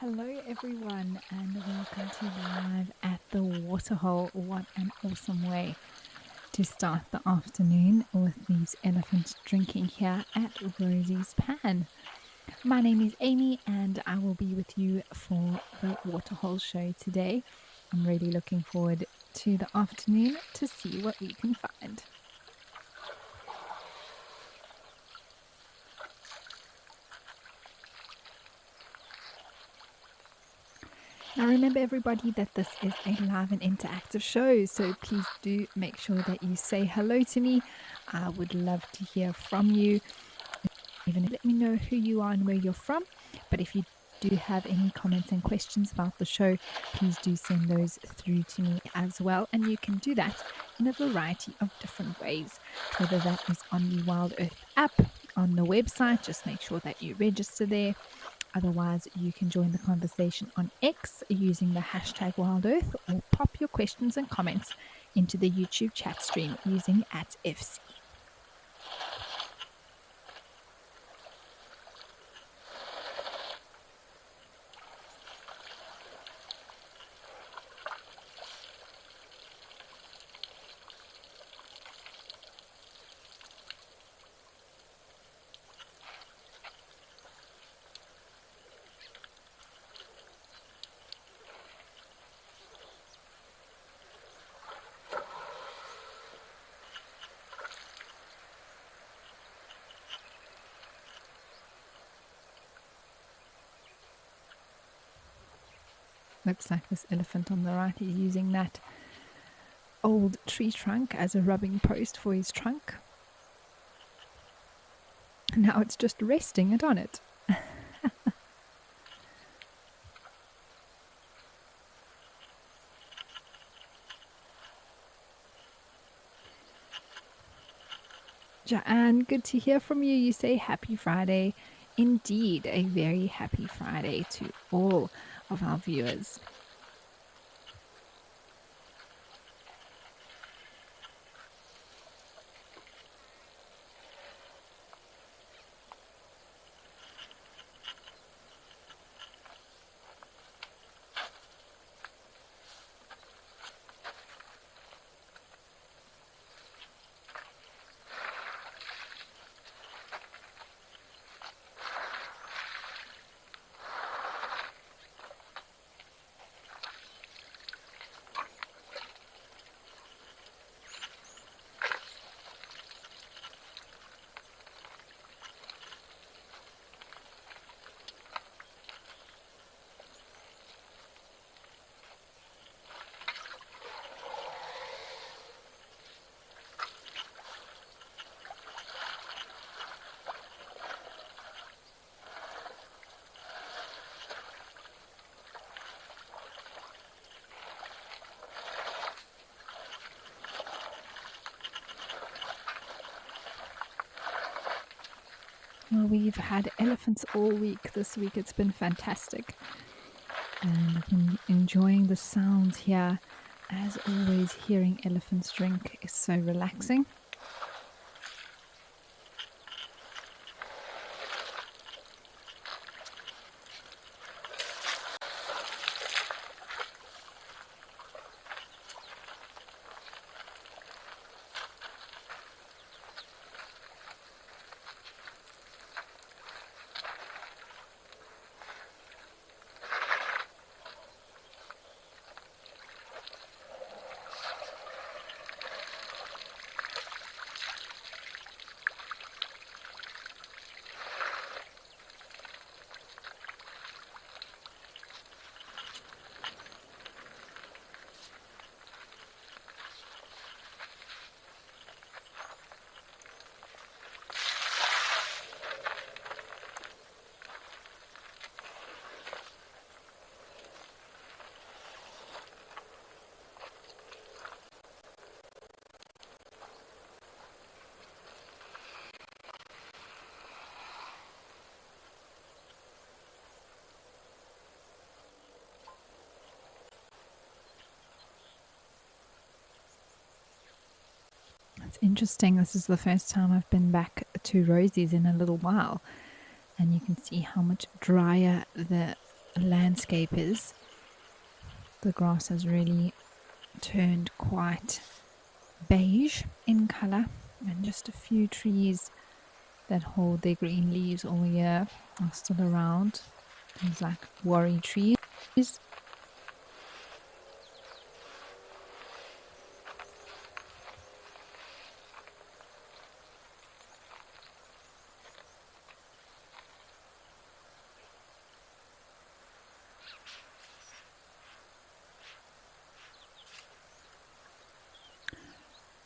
Hello everyone and welcome to Live at the Waterhole. What an awesome way to start the afternoon with these elephants drinking here at Rosie's Pan. My name is Amy and I will be with you for the Waterhole show today. I'm really looking forward to the afternoon to see what we can find. Now remember everybody that this is a live and interactive show, so please do make sure that you say hello to me. I would love to hear from you. Even let me know who you are and where you're from. But if you do have any comments and questions about the show, please do send those through to me as well. And you can do that in a variety of different ways, whether that is on the WildEarth app, on the website. Just make sure that you register there. Otherwise, you can join the conversation on X using the hashtag WildEarth, or pop your questions and comments into the YouTube chat stream using @FC. Looks like this elephant on the right is using that old tree trunk as a rubbing post for his trunk. And now it's just resting it on it. Joanne, good to hear from you. You say happy Friday. Indeed, a very happy Friday to all of our viewers. Well, we've had elephants all week this week. It's been fantastic. And I've been enjoying the sounds here. As always, hearing elephants drink is so relaxing. It's interesting. This is the first time I've been back to Rosie's in a little while. And you can see how much drier the landscape is. The grass has really turned quite beige in colour, and just a few trees that hold their green leaves all year are still around. Things like worry trees.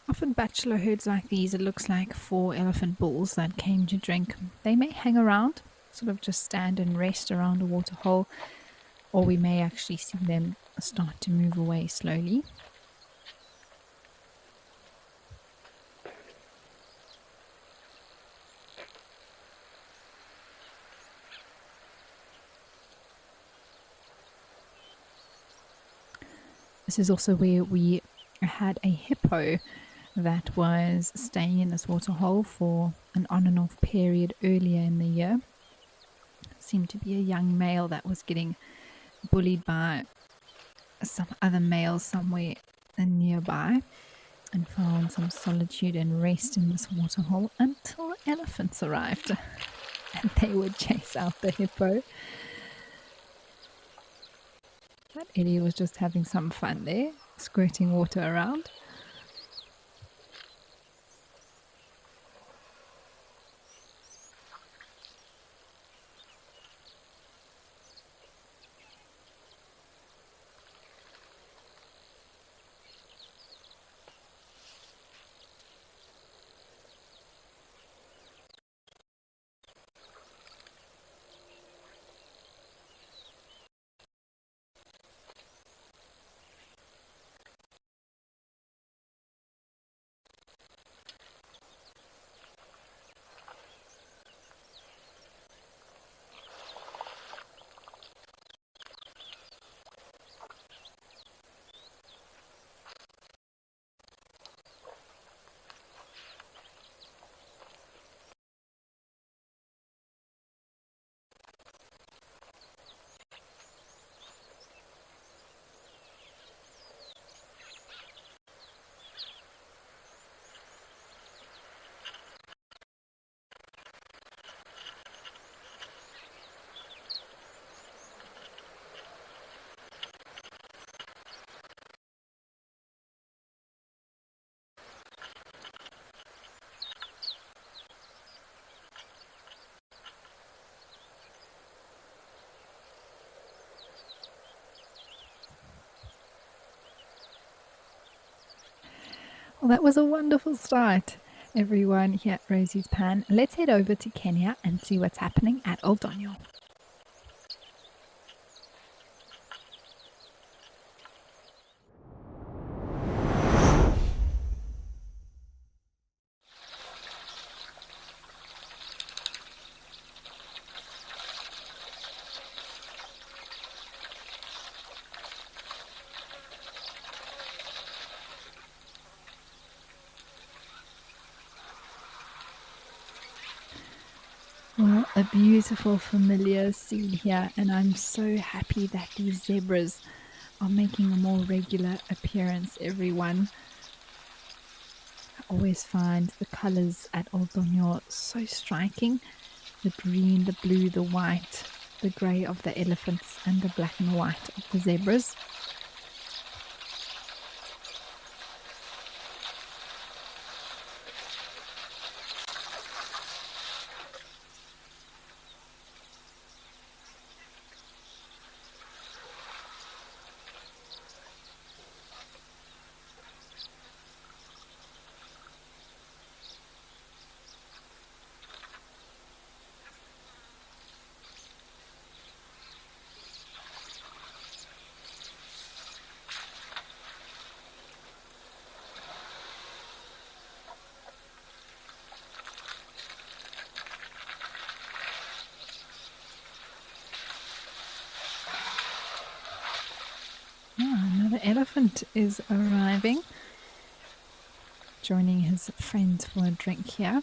Often bachelor herds like these, it looks like 4 elephant bulls that came to drink. They may hang around, sort of just stand and rest around a waterhole, or we may actually see them start to move away slowly. This is also where we had a hippo that was staying in this waterhole for an on and off period earlier in the year. Seemed to be a young male that was getting bullied by some other males somewhere nearby, and found some solitude and rest in this waterhole until elephants arrived and they would chase out the hippo. But Eddie was just having some fun there, squirting water around. Well, that was a wonderful start, everyone, here at Rosie's Pan. Let's head over to Kenya and see what's happening at Old Donyo. Well, a beautiful familiar scene here, and I'm so happy that these zebras are making a more regular appearance, everyone. I always find the colours at Old Donyo so striking. The green, the blue, the white, the grey of the elephants, and the black and white of the zebras. Another elephant is arriving, joining his friends for a drink here.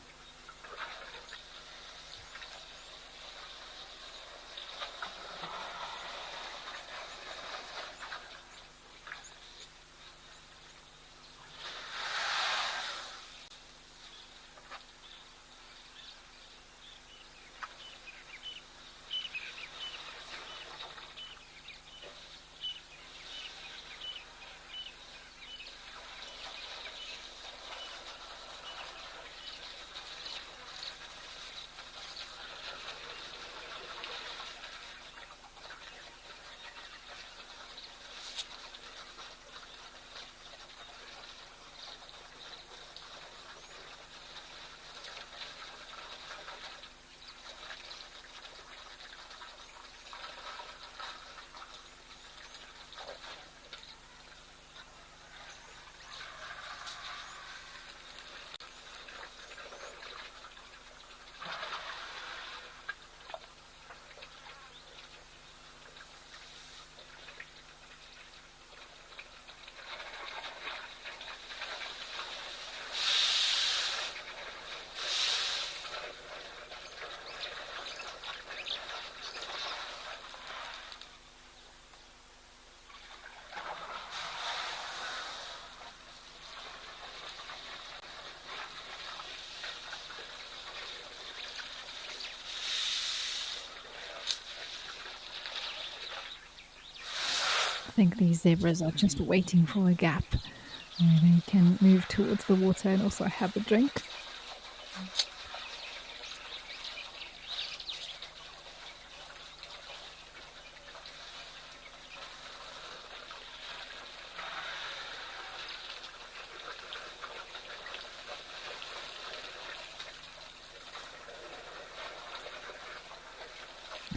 think these zebras are just waiting for a gap where they can move towards the water and also have a drink.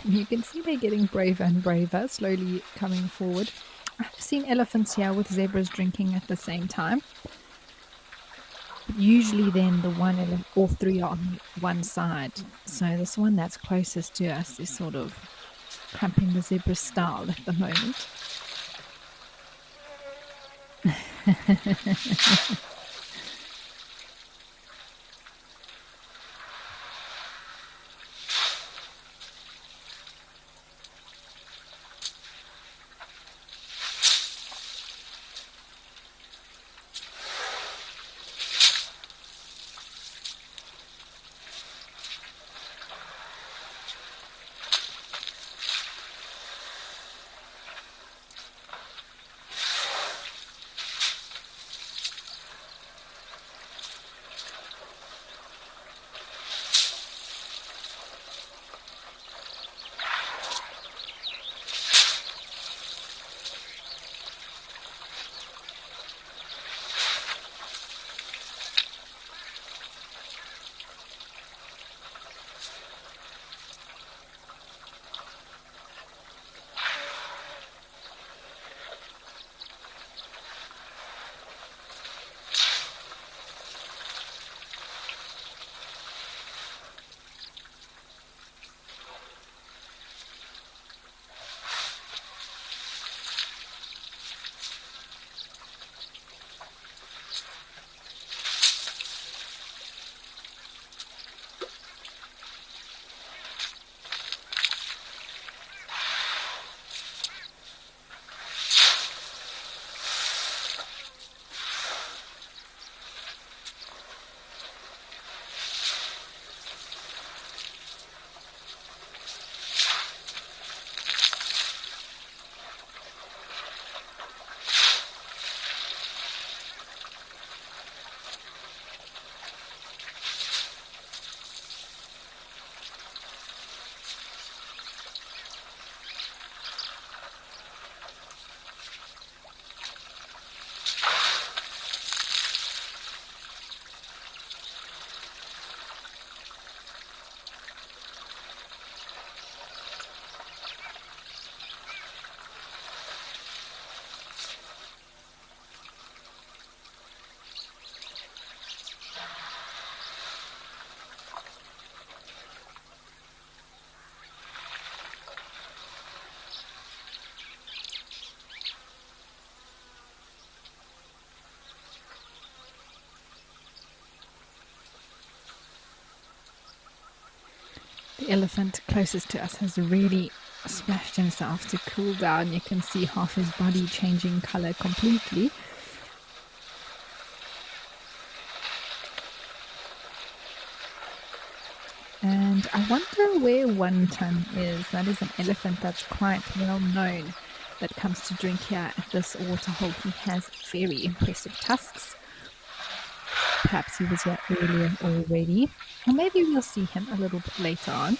And you can see they're getting braver and braver, slowly coming forward. I've seen elephants here with zebras drinking at the same time. But usually then the one or three are on one side. So this one that's closest to us is sort of cramping the zebra style at the moment. The elephant closest to us has really splashed himself to cool down. You can see half his body changing color completely. And I wonder where One Ton is. That is an elephant that's quite well known that comes to drink here at this waterhole. He has very impressive tusks. Perhaps he was here earlier already. Or maybe we'll see him a little bit later on.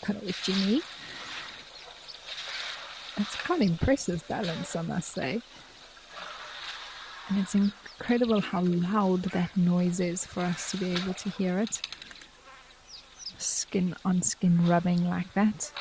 Kind of with Jimmy. It's quite impressive balance, I must say. And it's incredible how loud that noise is for us to be able to hear it. Skin on skin rubbing like that.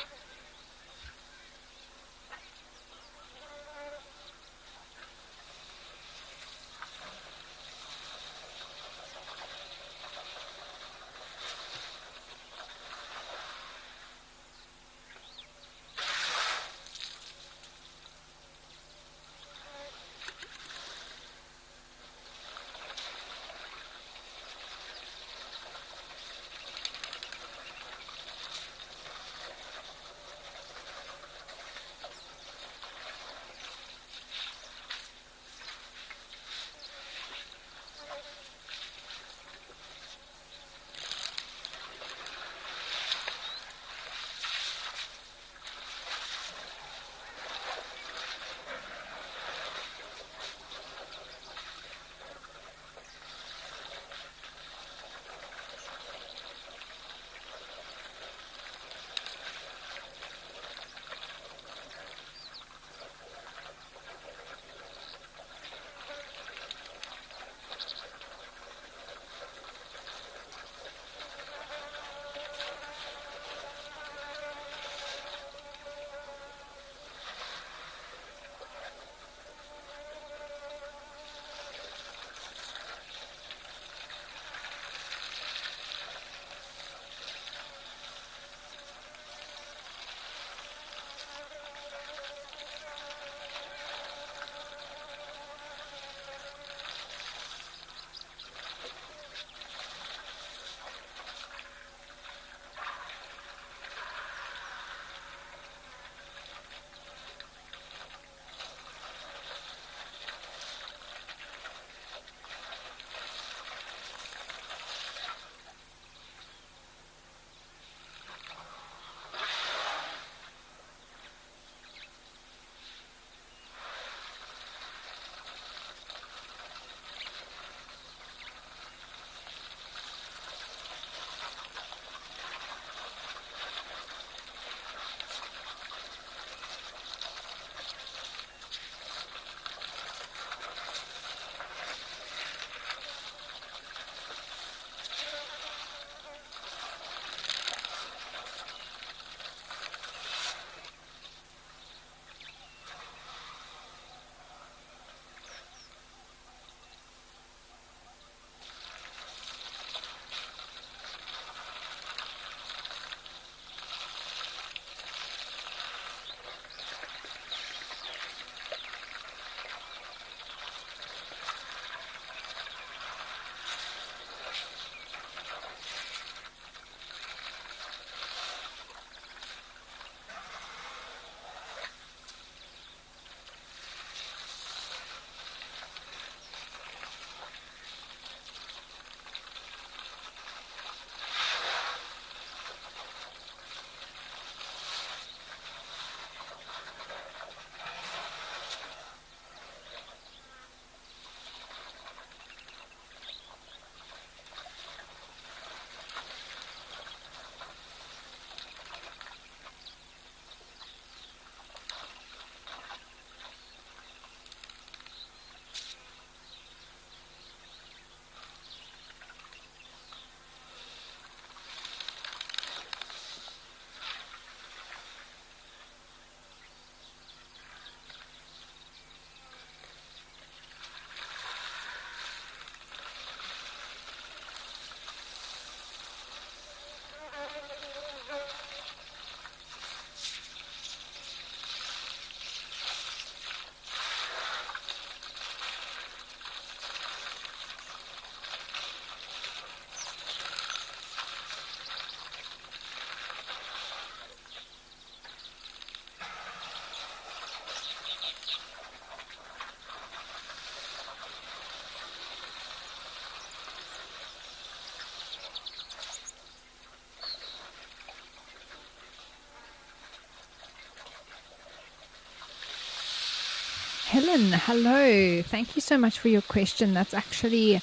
Helen, hello. Thank you so much for your question. That's actually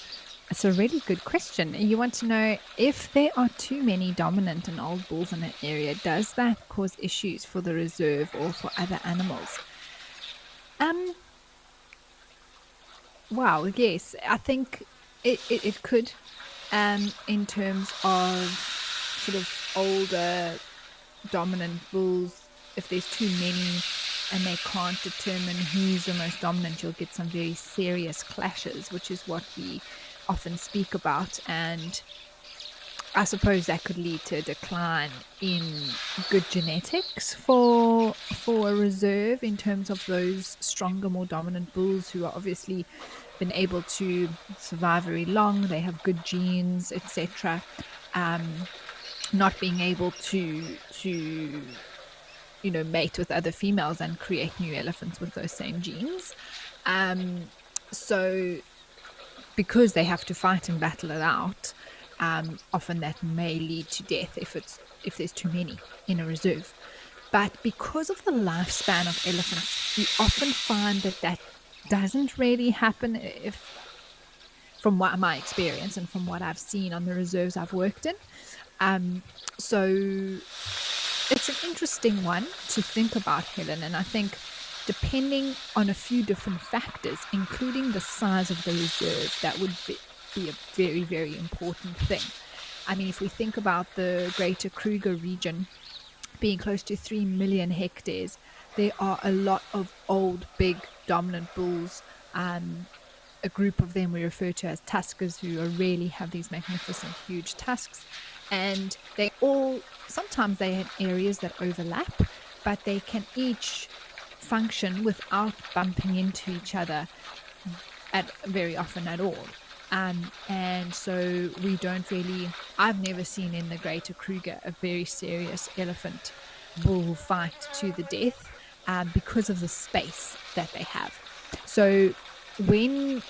It's a really good question. You want to know if there are too many dominant and old bulls in an area, does that cause issues for the reserve or for other animals? Um, wow, yes, I think it could, in terms of sort of older dominant bulls, if there's too many and they can't determine who's the most dominant, you'll get some very serious clashes, which is what we often speak about. And I suppose that could lead to a decline in good genetics for a reserve in terms of those stronger, more dominant bulls who are obviously been able to survive very long. They have good genes, etc. Not being able to mate with other females and create new elephants with those same genes. So because they have to fight and battle it out, often that may lead to death if there's too many in a reserve. But because of the lifespan of elephants, we often find that doesn't really happen if from what my experience and from what I've seen on the reserves I've worked in. So it's an interesting one to think about, Helen, and I think depending on a few different factors, including the size of the reserve, that would be a very, very important thing. I mean, if we think about the Greater Kruger region being close to 3 million hectares, there are a lot of old, big, dominant bulls. A group of them we refer to as tuskers, who really have these magnificent, huge tusks. And they all, sometimes they have areas that overlap, but they can each function without bumping into each other very often at all. And so we don't really, I've never seen in the Greater Kruger a very serious elephant bull fight to the death because of the space that they have. So when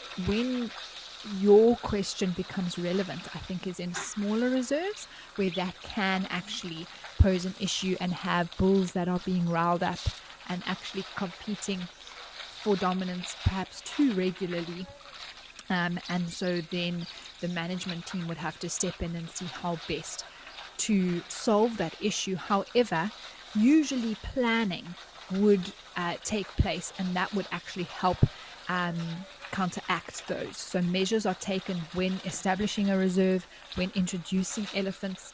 your question becomes relevant, I think, is in smaller reserves where that can actually pose an issue and have bulls that are being riled up and actually competing for dominance perhaps too regularly. And so then the management team would have to step in and see how best to solve that issue. However, usually planning would take place, and that would actually help counteract those. So measures are taken when establishing a reserve, when introducing elephants.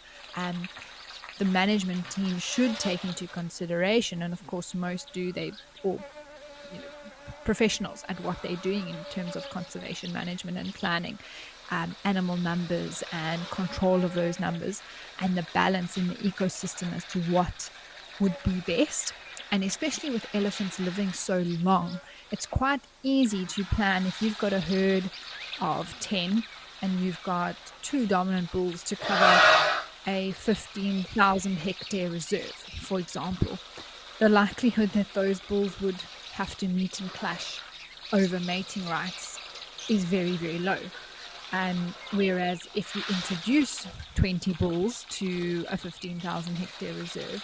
The management team should take into consideration, and of course most do, professionals at what they're doing in terms of conservation management and planning, animal numbers and control of those numbers, and the balance in the ecosystem as to what would be best. And especially with elephants living so long, it's quite easy to plan if you've got a herd of 10 and you've got 2 dominant bulls to cover a 15,000 hectare reserve, for example. The likelihood that those bulls would have to meet and clash over mating rights is very, very low. Whereas if you introduce 20 bulls to a 15,000 hectare reserve,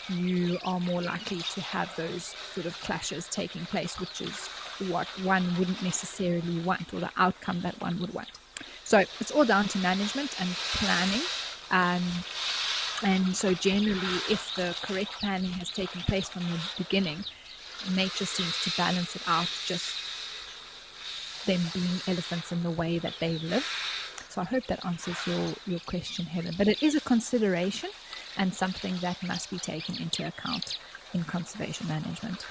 you are more likely to have those sort of clashes taking place, which is what one wouldn't necessarily want, or the outcome that one would want. So it's all down to management and planning. And so generally, if the correct planning has taken place from the beginning, nature seems to balance it out, just them being elephants in the way that they live. So I hope that answers your question, Helen. But it is a consideration and something that must be taken into account in conservation management.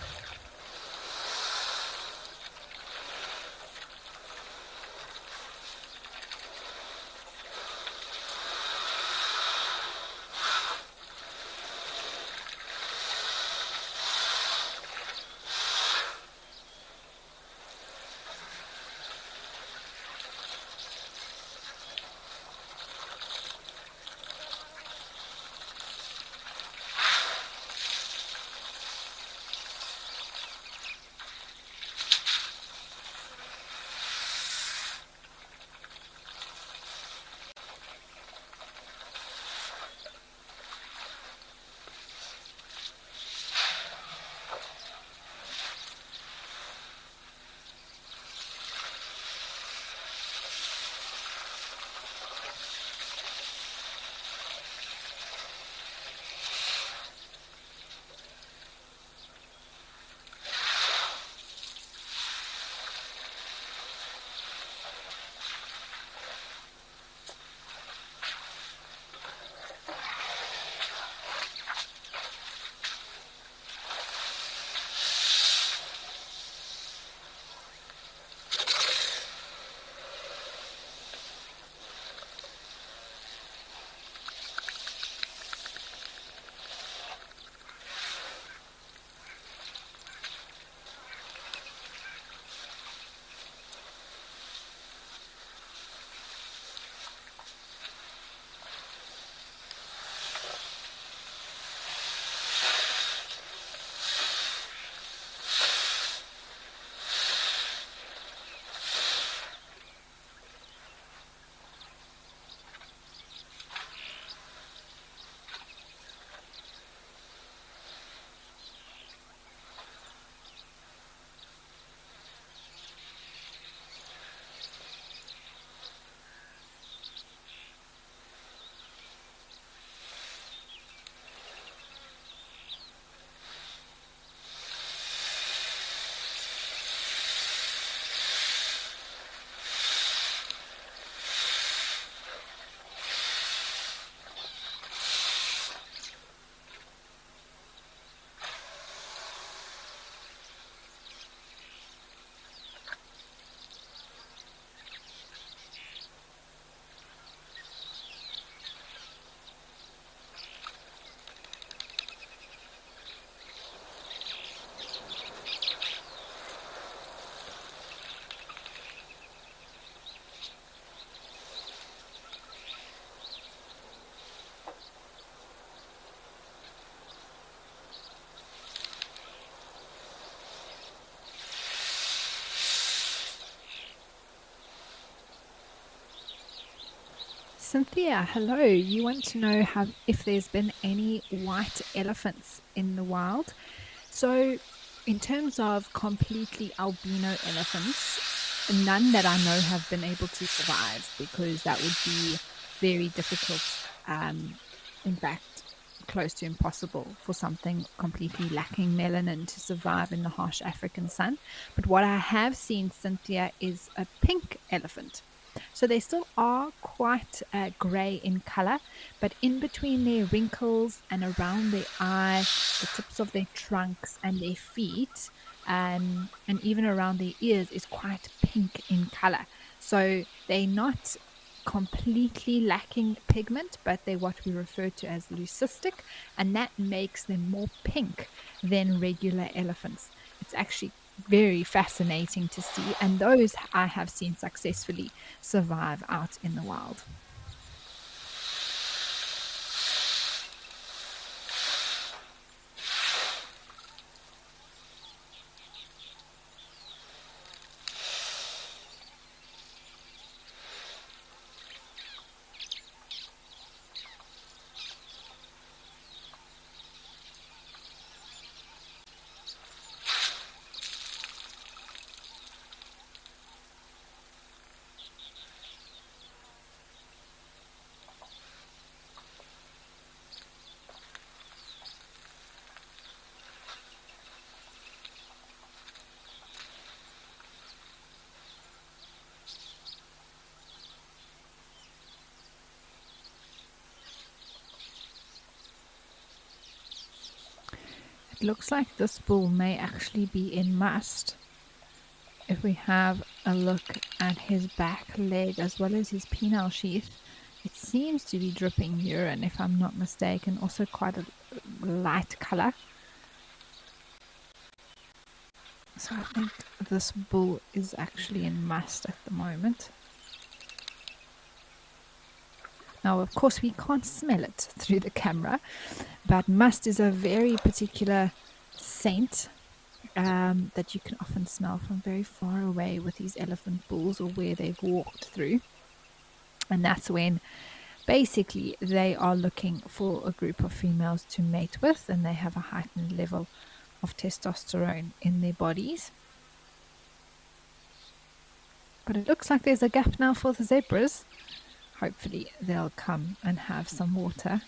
Cynthia, hello. You want to know if there's been any white elephants in the wild? So, in terms of completely albino elephants, none that I know have been able to survive because that would be very difficult. In fact, close to impossible for something completely lacking melanin to survive in the harsh African sun. But what I have seen, Cynthia, is a pink elephant. So they still are quite grey in color, but in between their wrinkles and around their eye, the tips of their trunks and their feet, and even around their ears is quite pink in color. So they're not completely lacking pigment, but they're what we refer to as leucistic, and that makes them more pink than regular elephants. It's actually very fascinating to see, and those I have seen successfully survive out in the wild. It looks like this bull may actually be in must. If we have a look at his back leg as well as his penile sheath, it seems to be dripping urine, if I'm not mistaken, also quite a light color. So I think this bull is actually in must at the moment. Now, of course, we can't smell it through the camera, but must is a very particular scent that you can often smell from very far away with these elephant bulls or where they've walked through. And that's when basically they are looking for a group of females to mate with, and they have a heightened level of testosterone in their bodies. But it looks like there's a gap now for the zebras. Hopefully they'll come and have some water.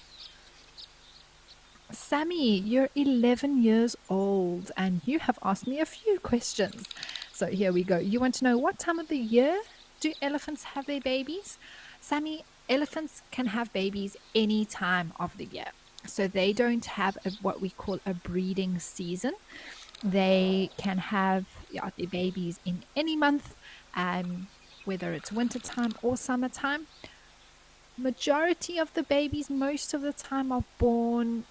Sammy, you're 11 years old and you have asked me a few questions. So here we go. You want to know what time of the year do elephants have their babies? Sammy, elephants can have babies any time of the year. So they don't have what we call a breeding season. They can have their babies in any month, whether it's wintertime or summertime. Majority of the babies most of the time are born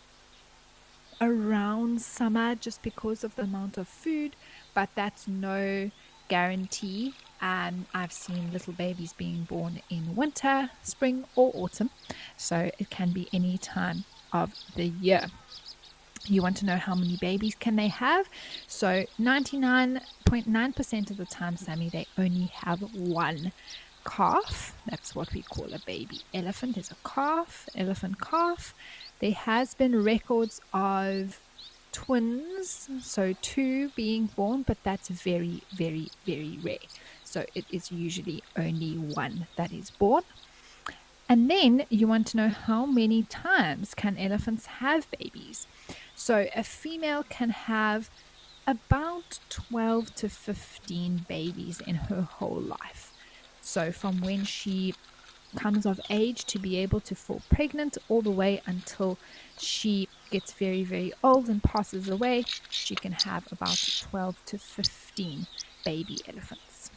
around summer just because of the amount of food, but that's no guarantee. I've seen little babies being born in winter, spring, or autumn, so it can be any time of the year. You want to know how many babies can they have? So 99.9% of the time, Sammy, they only have one calf. That's what we call a baby elephant, is a calf, elephant calf. There has been records of twins, so two being born, but that's very, very, very rare. So it is usually only one that is born. And then you want to know how many times can elephants have babies. So a female can have about 12 to 15 babies in her whole life. So from when she comes of age to be able to fall pregnant all the way until she gets very, very old and passes away, she can have about 12 to 15 baby elephants.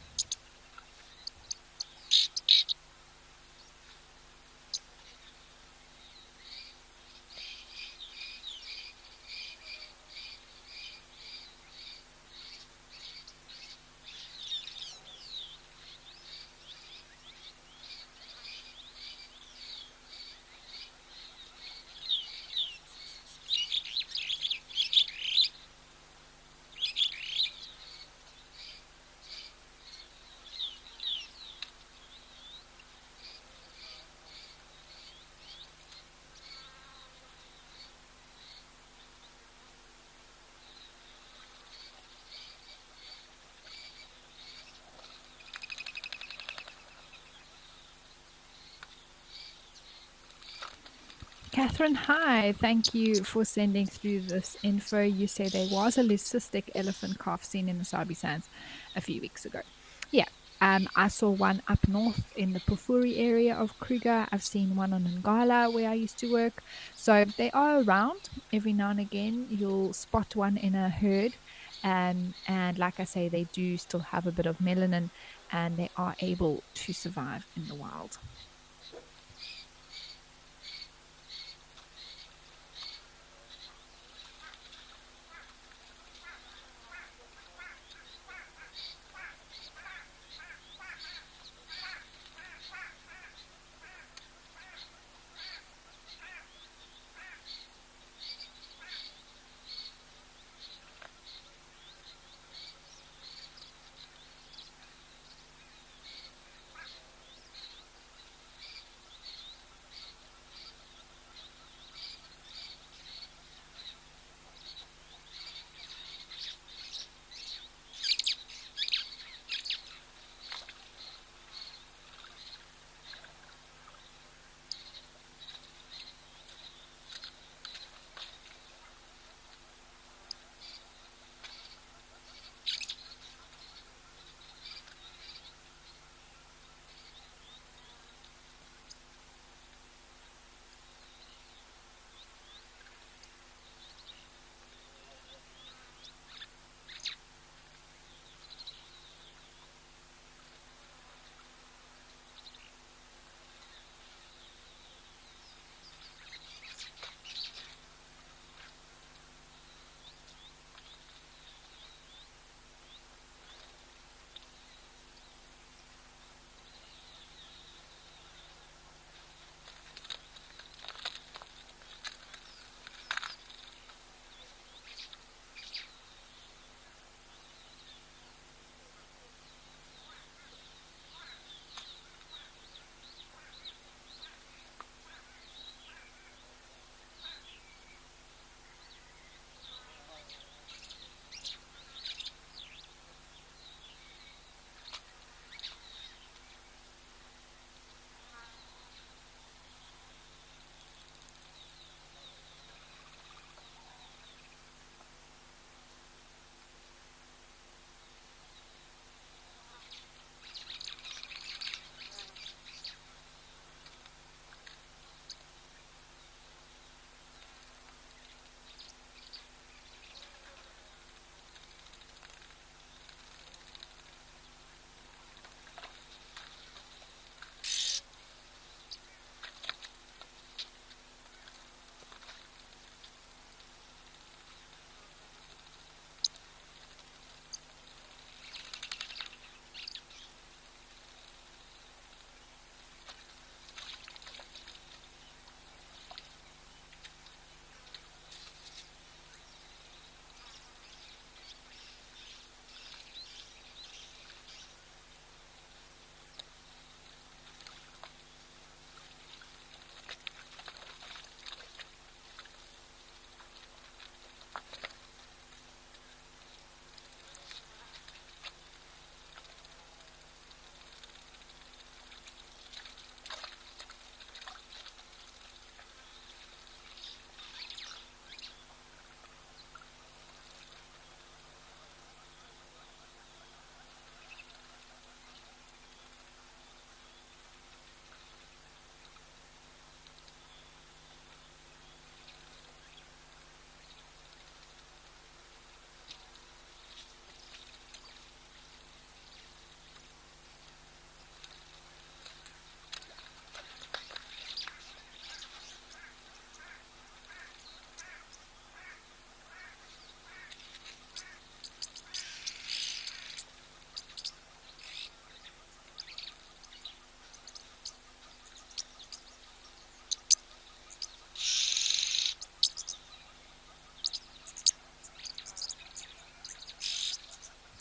Catherine, hi. Thank you for sending through this info. You say there was a leucistic elephant calf seen in the Sabi Sands a few weeks ago. Yeah. I saw one up north in the Pufuri area of Kruger. I've seen one on Ngala where I used to work. So they are around. Every now and again, you'll spot one in a herd. And like I say, they do still have a bit of melanin and they are able to survive in the wild.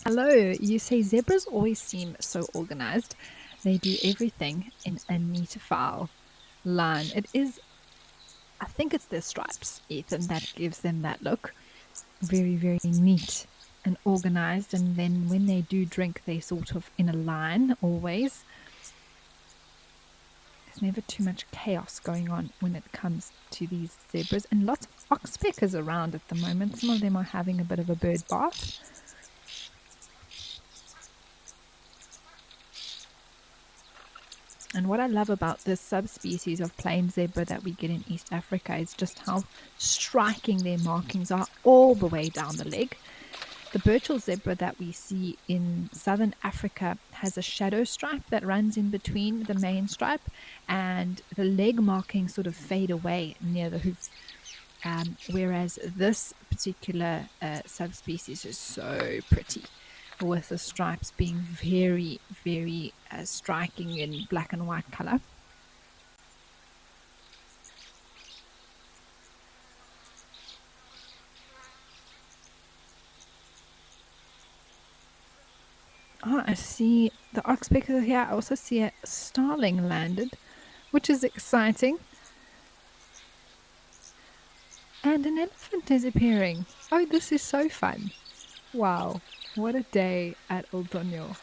Hello, you say zebras always seem so organized. They do everything in a neat file line. It is, I think it's their stripes, Ethan, that gives them that look. Very, very neat and organized. And then when they do drink, they sort of in a line always. there's never too much chaos going on when it comes to these zebras, and lots of oxpeckers around at the moment. Some of them are having a bit of a bird bath. And what I love about this subspecies of plain zebra that we get in East Africa is just how striking their markings are all the way down the leg. The Burchell zebra that we see in southern Africa has a shadow stripe that runs in between the main stripe, and the leg markings sort of fade away near the hoof. Whereas this particular subspecies is so pretty, with the stripes being very, very striking in black and white color. Oh, I see the oxpecker here. I also see a starling landed, which is exciting. And an elephant is appearing. Oh, this is so fun. Wow, what a day at Old Donyo.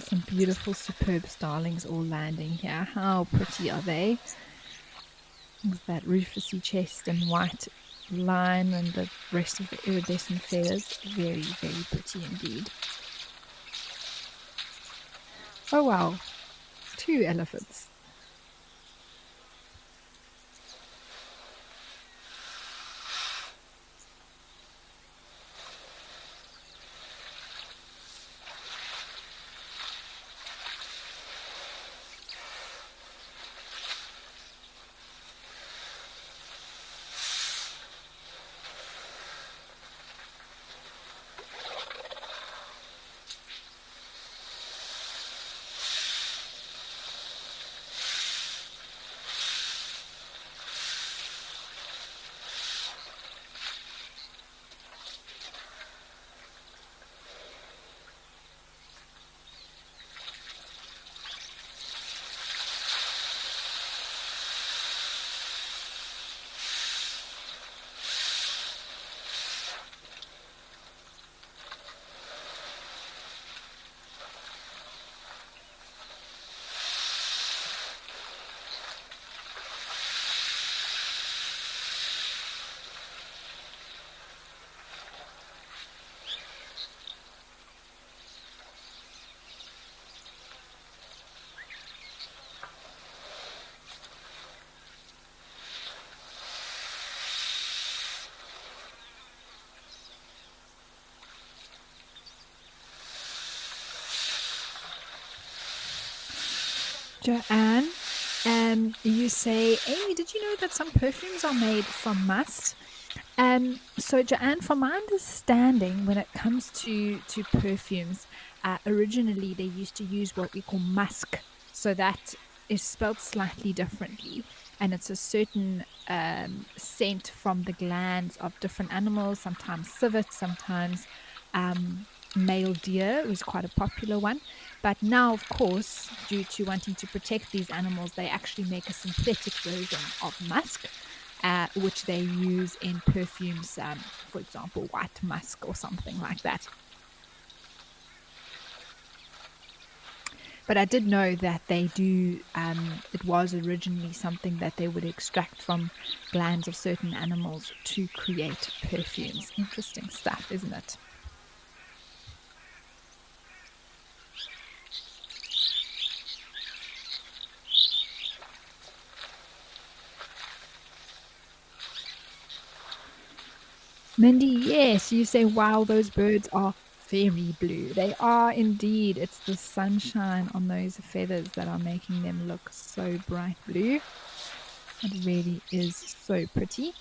Some beautiful, superb starlings all landing here. How pretty are they? With that rufusy chest and white line and the rest of the iridescent feathers. Very, very pretty indeed. Oh wow, 2 elephants. Joanne, you say, Amy, did you know that some perfumes are made from musk? So Joanne, from my understanding, when it comes to perfumes, originally they used to use what we call musk. So that is spelled slightly differently, and it's a certain scent from the glands of different animals, sometimes civet, sometimes male deer was quite a popular one. But now, of course, due to wanting to protect these animals, they actually make a synthetic version of musk, which they use in perfumes, for example, white musk or something like that. But I did know that they do, it was originally something that they would extract from glands of certain animals to create perfumes. Interesting stuff, isn't it? Mindy, yes, you say, wow, those birds are very blue. They are indeed. It's the sunshine on those feathers that are making them look so bright blue. It really is so pretty.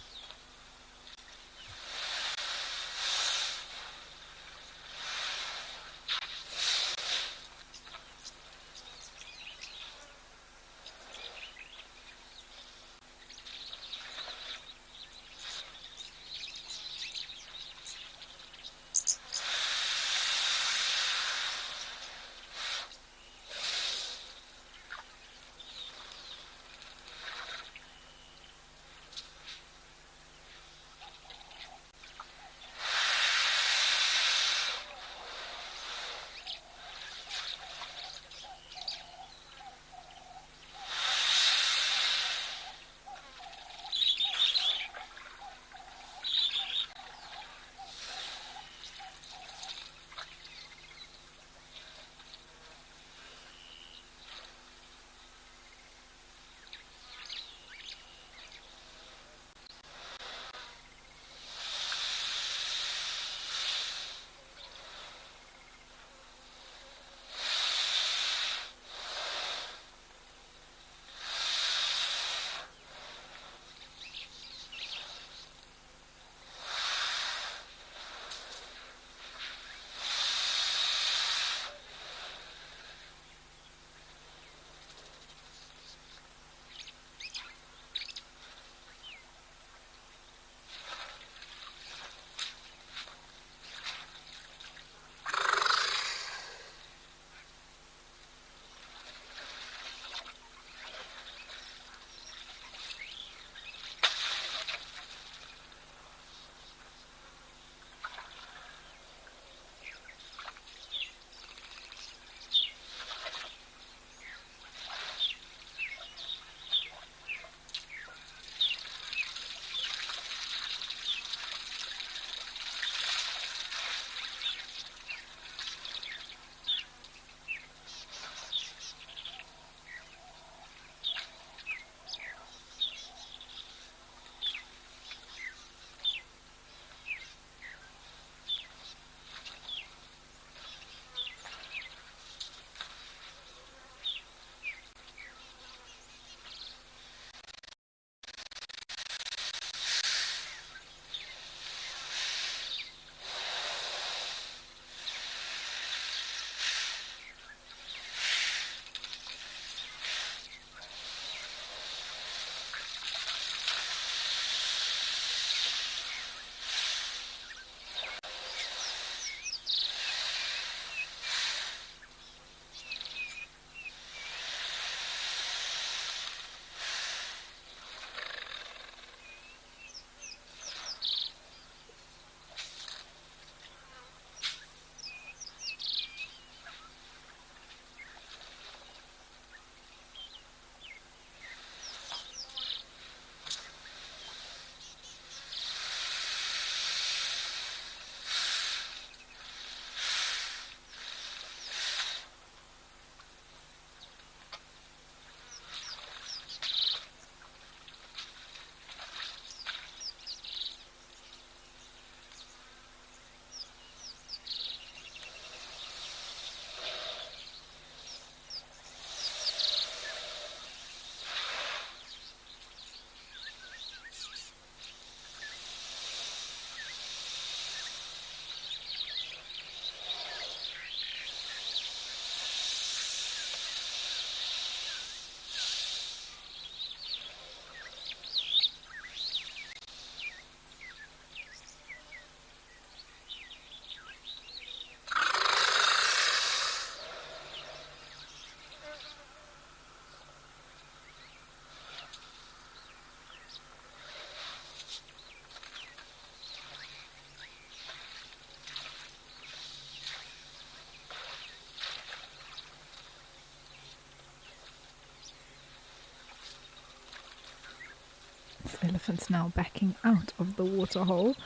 Elephants now backing out of the waterhole.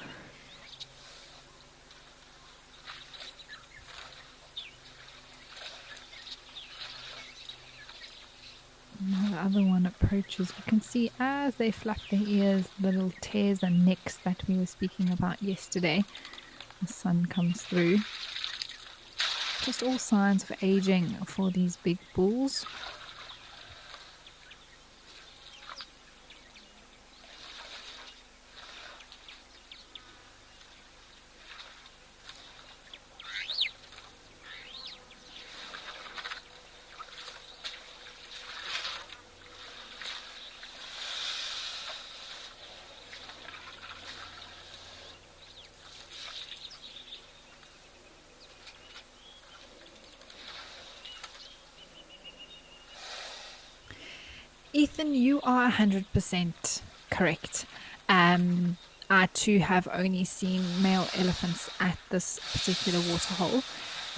Now the other one approaches. You can see as they flap their ears, the little tears and nicks that we were speaking about yesterday. The sun comes through. Just all signs of aging for these big bulls. Ethan, you are 100% correct. I too have only seen male elephants at this particular waterhole,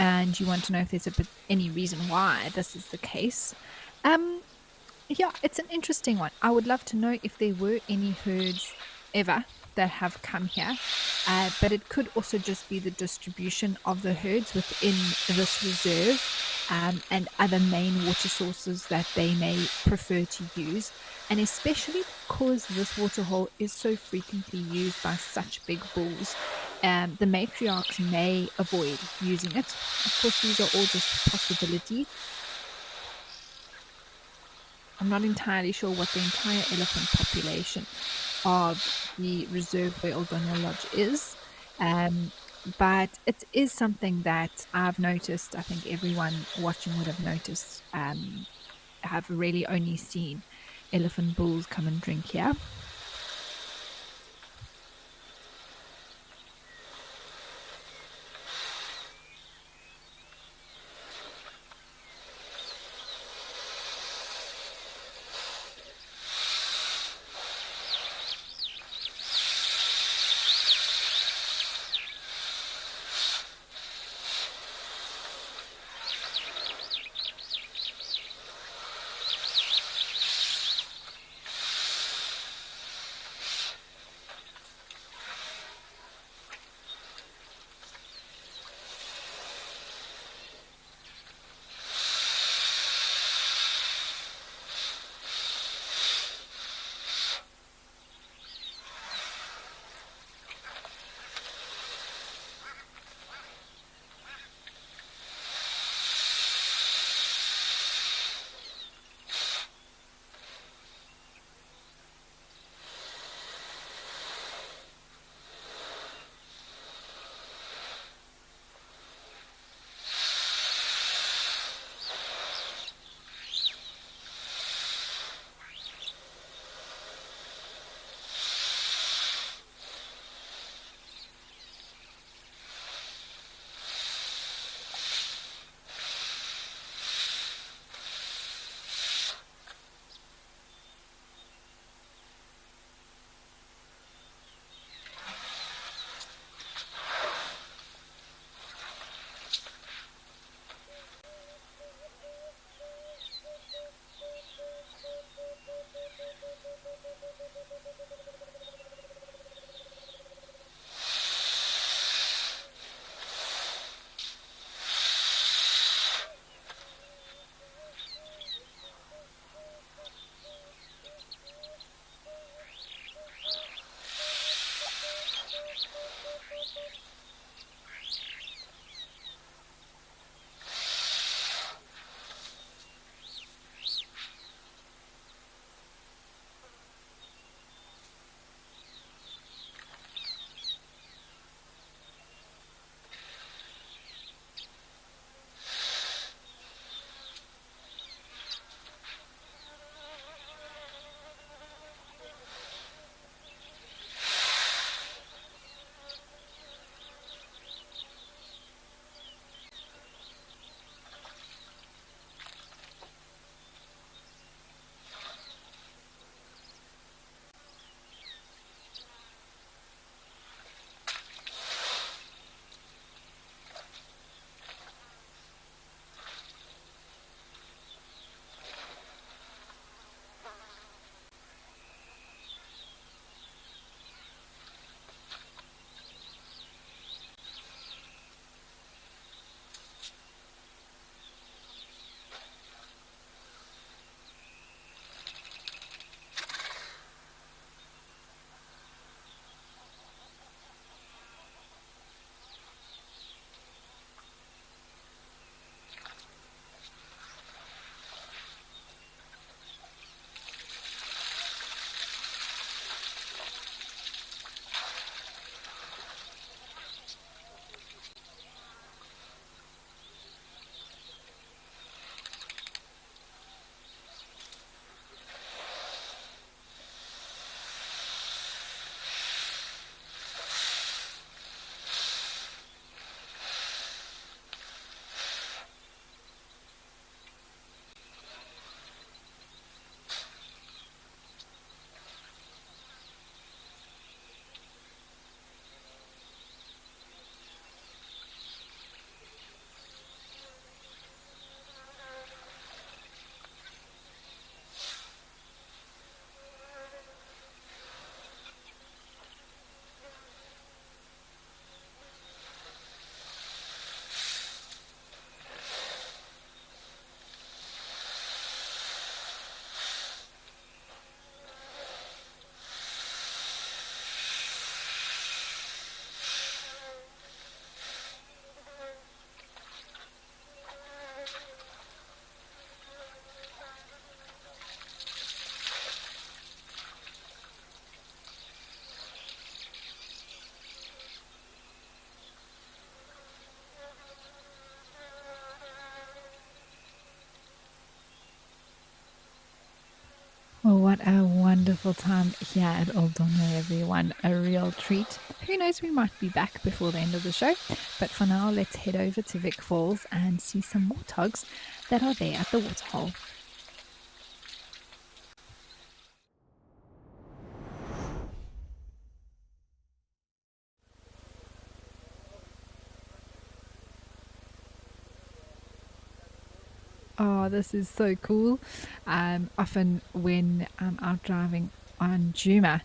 and you want to know if there's any reason why this is the case. Yeah, it's an interesting one. I would love to know if there were any herds ever that have come here, but it could also just be the distribution of the herds within this reserve, and other main water sources that they may prefer to use, and especially because this waterhole is so frequently used by such big bulls. The matriarchs may avoid using it. Of course, these are all just possibilities. I'm not entirely sure what the entire elephant population of the reserve where Old Donyo Lodge is, but it is something that I've noticed. I think everyone watching would have noticed. Have really only seen elephant bulls come and drink here. Well, what a wonderful time here at Old Donyo, everyone. A real treat. Who knows, we might be back before the end of the show. But for now, let's head over to Vic Falls and see some warthogs that are there at the waterhole. Oh, this is so cool. Often when I'm out driving on Juma,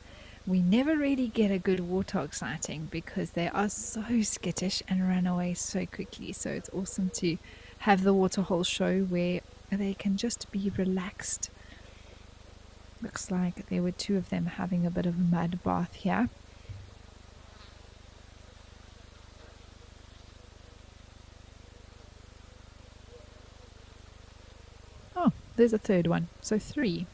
we never really get a good warthog sighting because they are so skittish and run away so quickly. So it's awesome to have the waterhole show where they can just be relaxed. Looks like there were two of them having a bit of a mud bath here. Oh, there's a third one. So 3.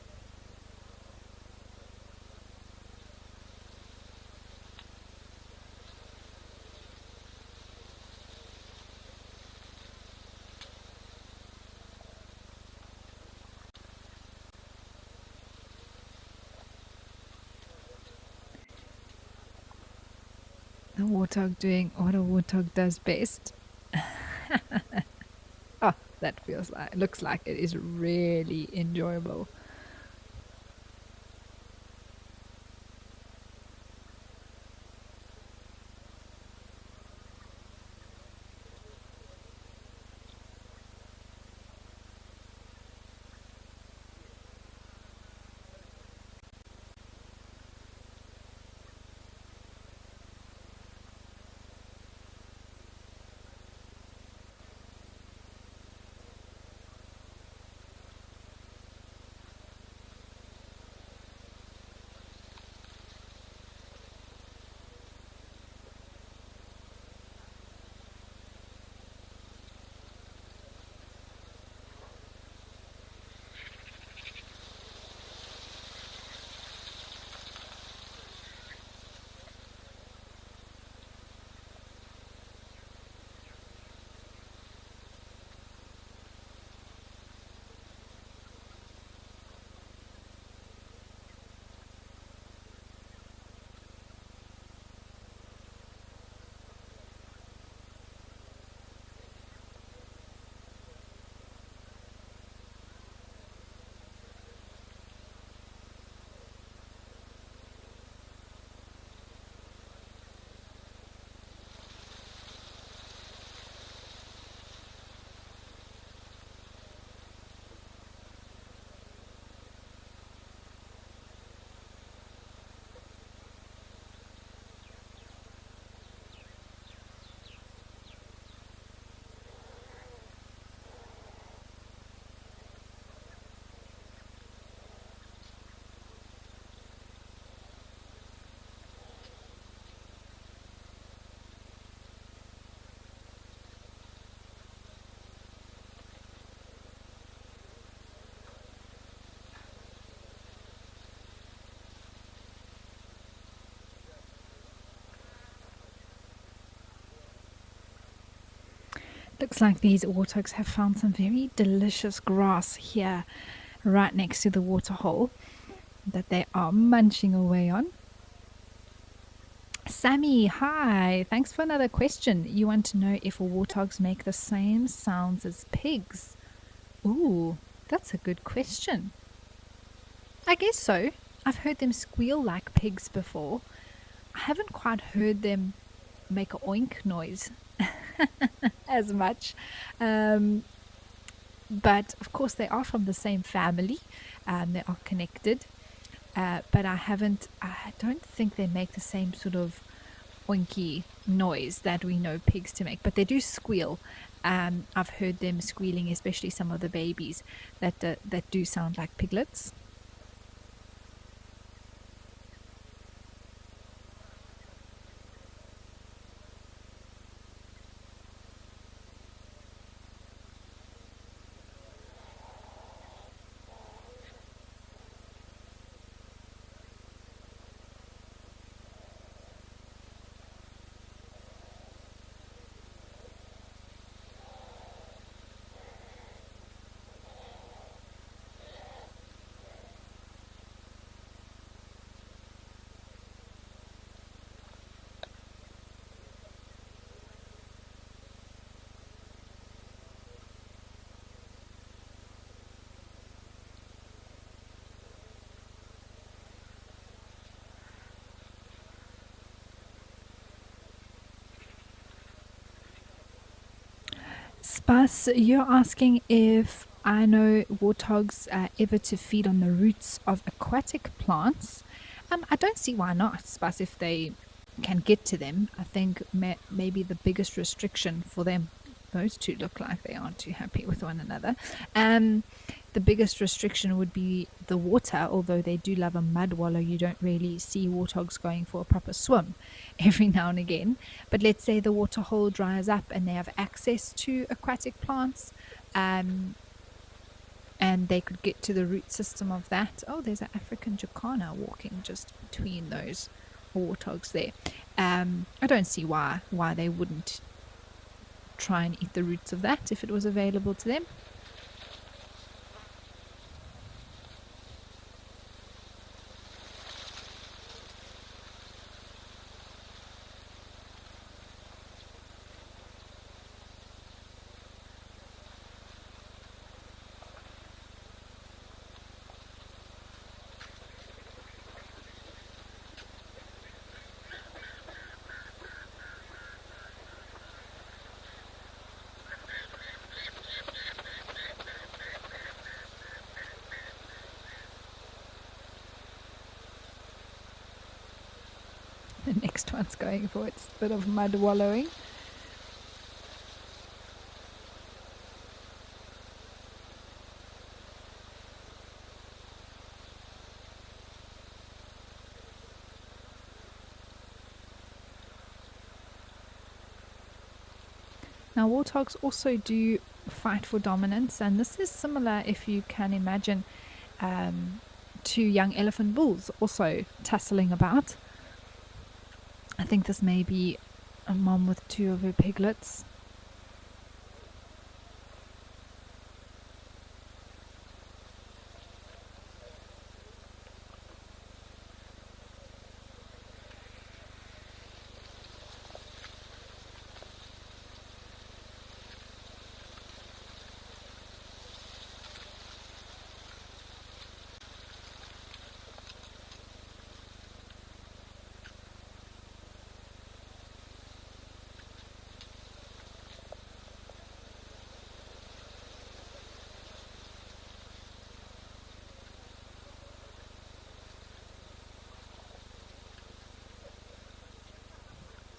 The warthog doing what a warthog does best. Oh, that looks like it is really enjoyable. Looks like these warthogs have found some very delicious grass here right next to the waterhole that they are munching away on. Sammy, hi. Thanks for another question. You want to know if warthogs make the same sounds as pigs? Ooh, that's a good question. I guess so. I've heard them squeal like pigs before. I haven't quite heard them make a oink noise as much. But of course, they are from the same family. They are connected. But I don't think they make the same sort of oinky noise that we know pigs to make. But they do squeal. I've heard them squealing, especially some of the babies that do sound like piglets. Bus, you're asking if I know warthogs ever to feed on the roots of aquatic plants. I don't see why not, Bus, if they can get to them. I think maybe the biggest restriction for them, those two look like they aren't too happy with one another. The biggest restriction would be the water, although they do love a mud wallow. You don't really see warthogs going for a proper swim every now and again. But let's say the water hole dries up and they have access to aquatic plants, and they could get to the root system of that. Oh, there's an African jacana walking just between those warthogs there. I don't see why they wouldn't try and eat the roots of that if it was available to them. The next one's going for its bit of mud wallowing. Now, warthogs also do fight for dominance, and this is similar, if you can imagine, to young elephant bulls also tussling about. I think this may be a mom with two of her piglets.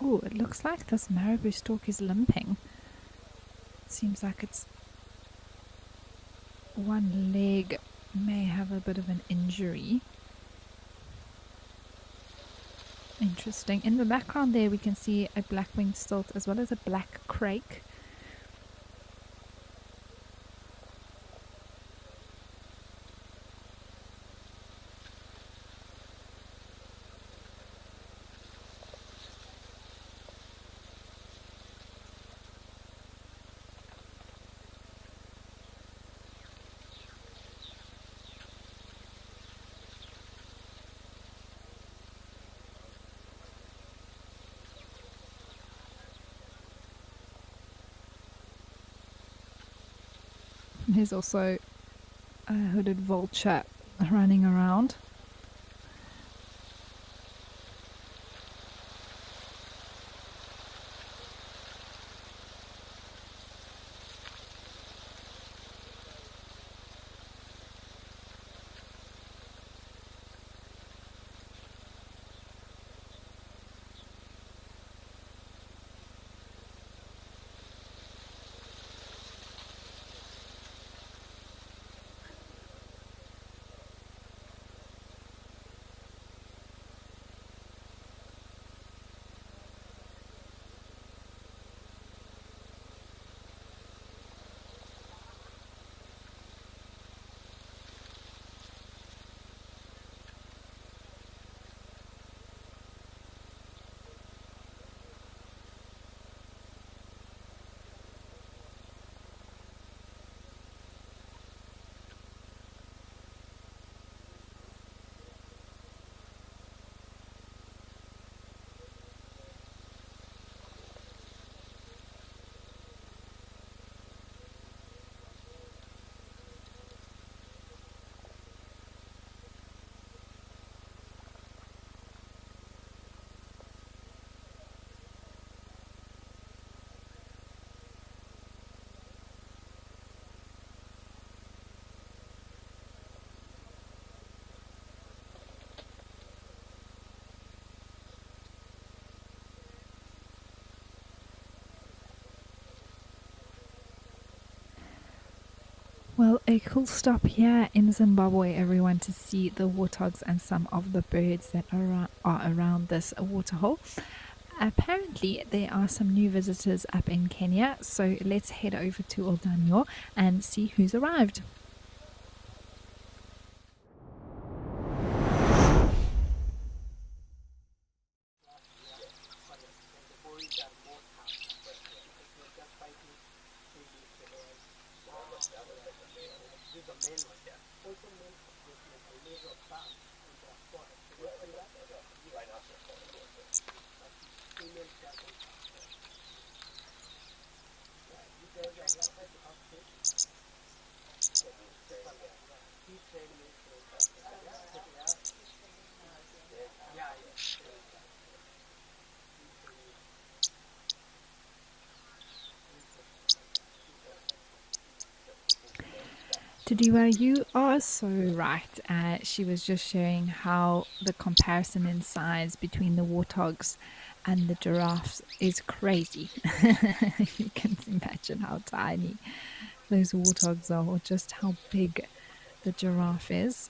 Oh, it looks like this marabou stork is limping. Seems like its one leg may have a bit of an injury. Interesting. In the background there we can see a black-winged stilt as well as a black crake. There's also a hooded vulture running around. Well, a cool stop here in Zimbabwe, everyone, to see the warthogs and some of the birds that are around this waterhole. Apparently, there are some new visitors up in Kenya, so let's head over to Donyo and see who's arrived. Tudiwa, you are so right. She was just sharing how the comparison in size between the warthogs and the giraffes is crazy. You can imagine how tiny those warthogs are, or just how big the giraffe is.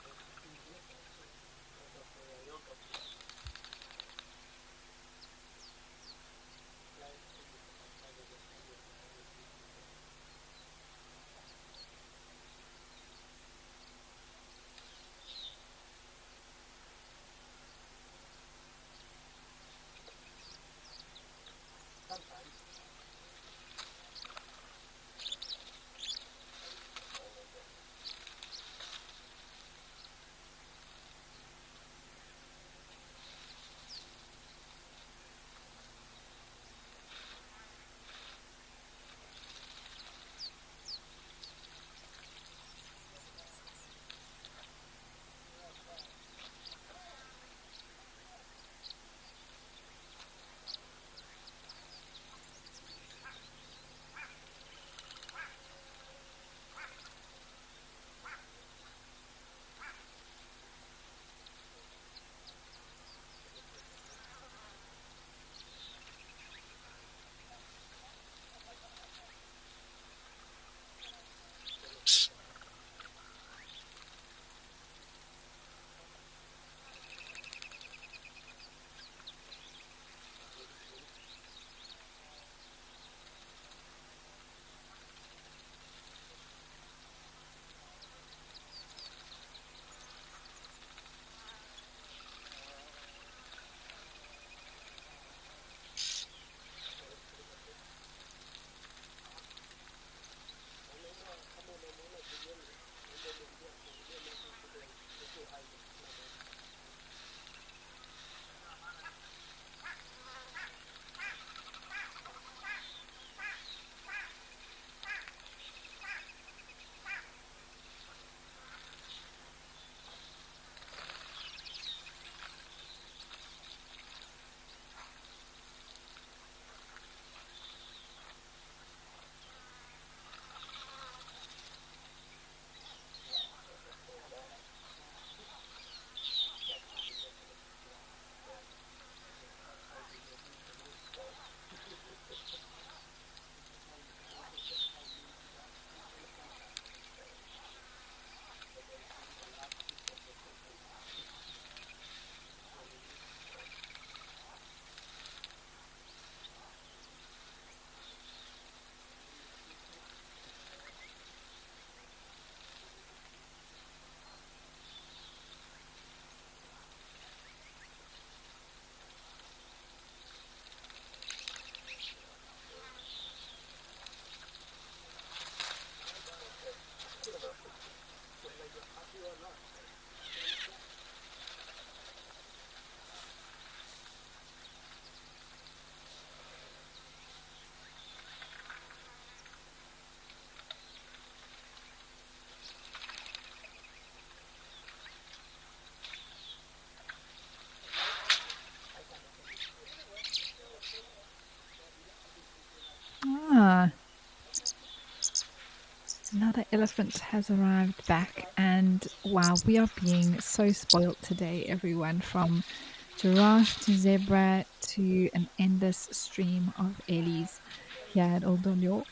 Ah, another elephant has arrived back, and wow, we are being so spoilt today, everyone, from giraffe to zebra to an endless stream of Ellies here at Old Donyo.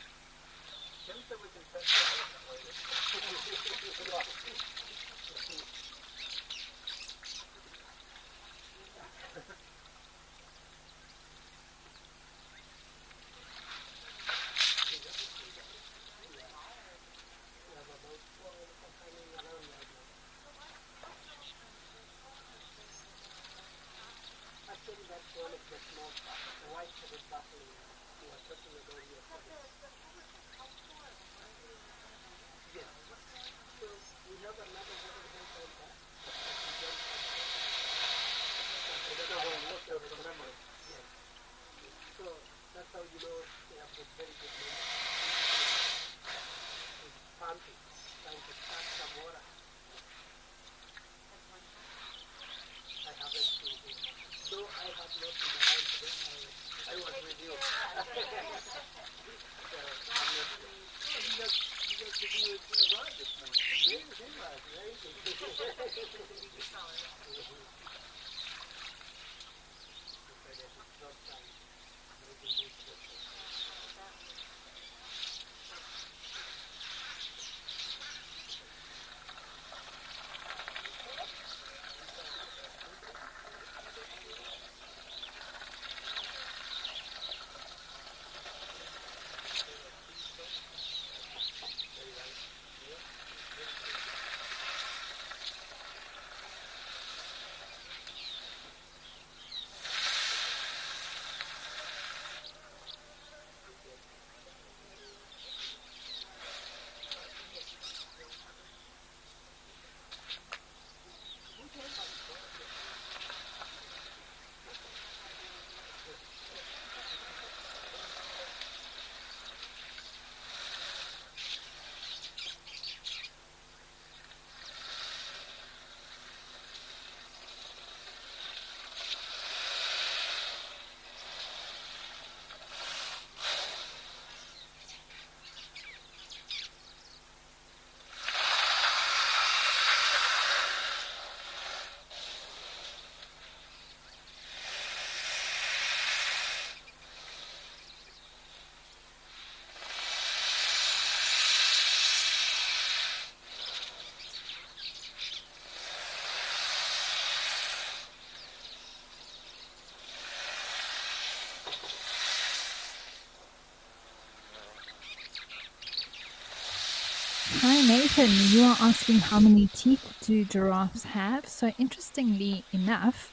Hi Nathan, you are asking how many teeth do giraffes have? So interestingly enough,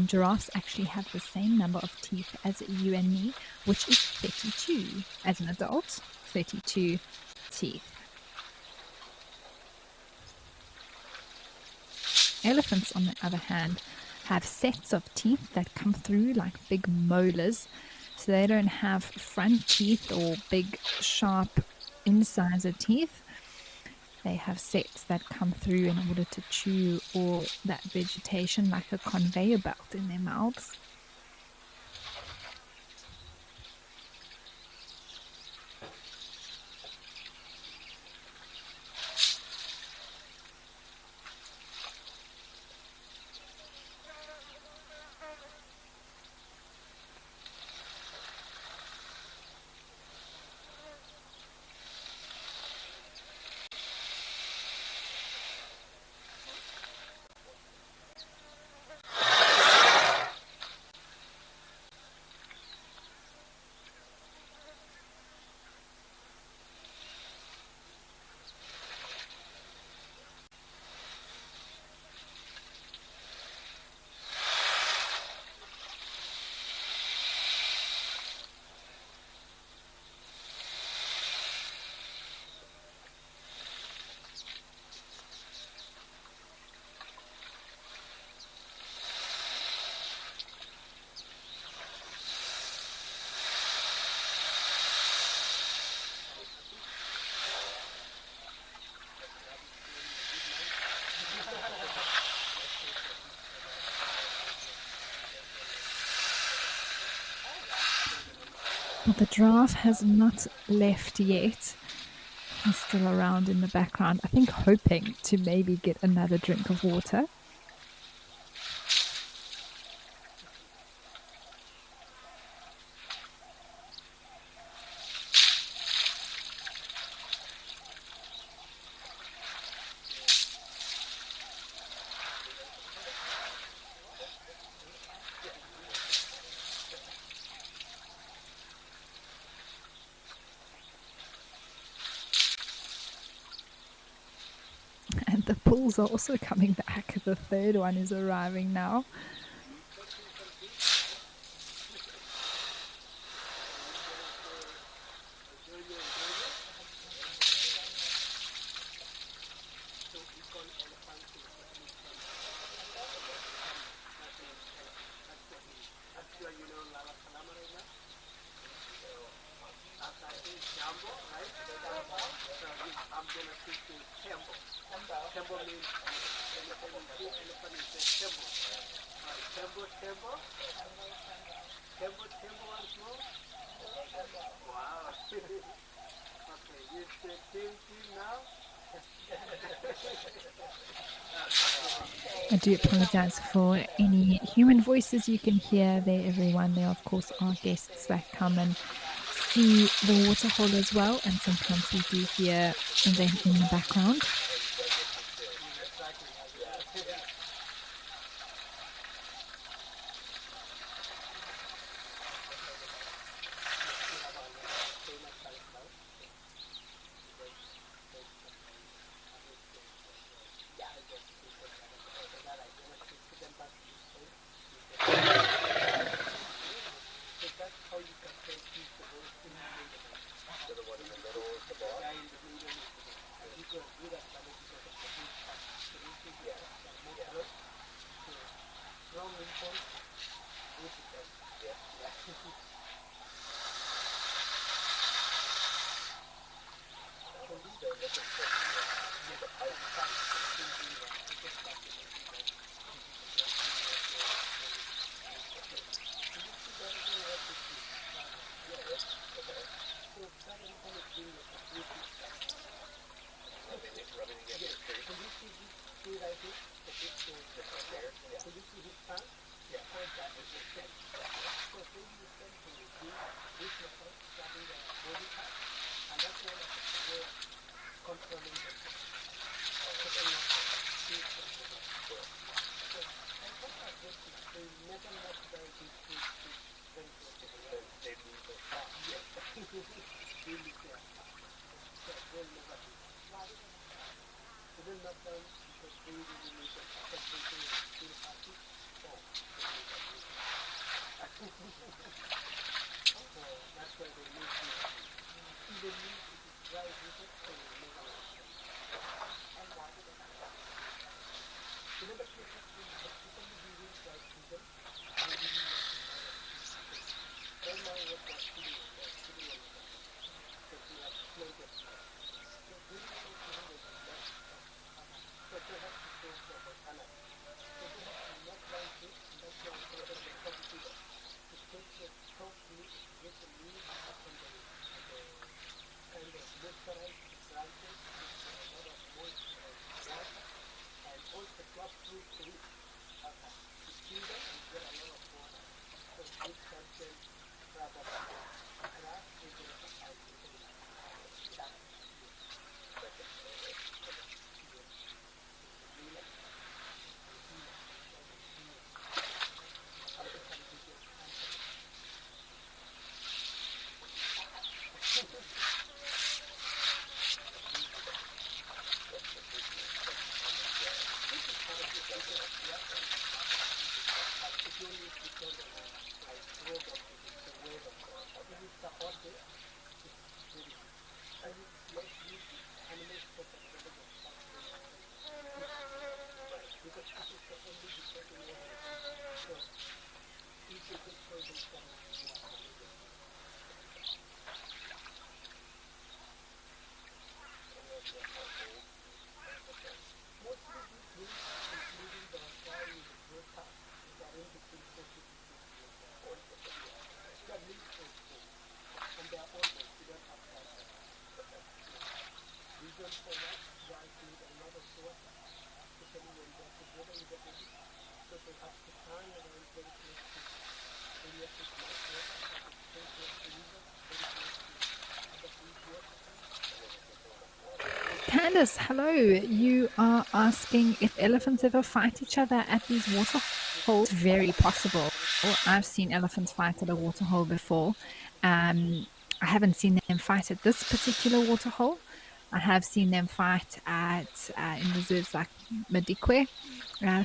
giraffes actually have the same number of teeth as you and me, which is 32 as an adult, 32 teeth. Elephants, on the other hand, have sets of teeth that come through like big molars, so they don't have front teeth or big sharp incisor teeth. They have sets that come through in order to chew all that vegetation like a conveyor belt in their mouths. Well, the giraffe has not left yet. He's still around in the background, I think hoping to maybe get another drink of water. And the bulls are also coming back. The third one is arriving now. I do apologize for any human voices you can hear there, everyone. There, of course, are guests that come and see the waterhole as well, and sometimes we do hear them in the background. Candace, hello. You are asking if elephants ever fight each other at these waterholes. Very possible. I've seen elephants fight at a waterhole before. I haven't seen them fight at this particular waterhole. I have seen them fight at in reserves like Madikwe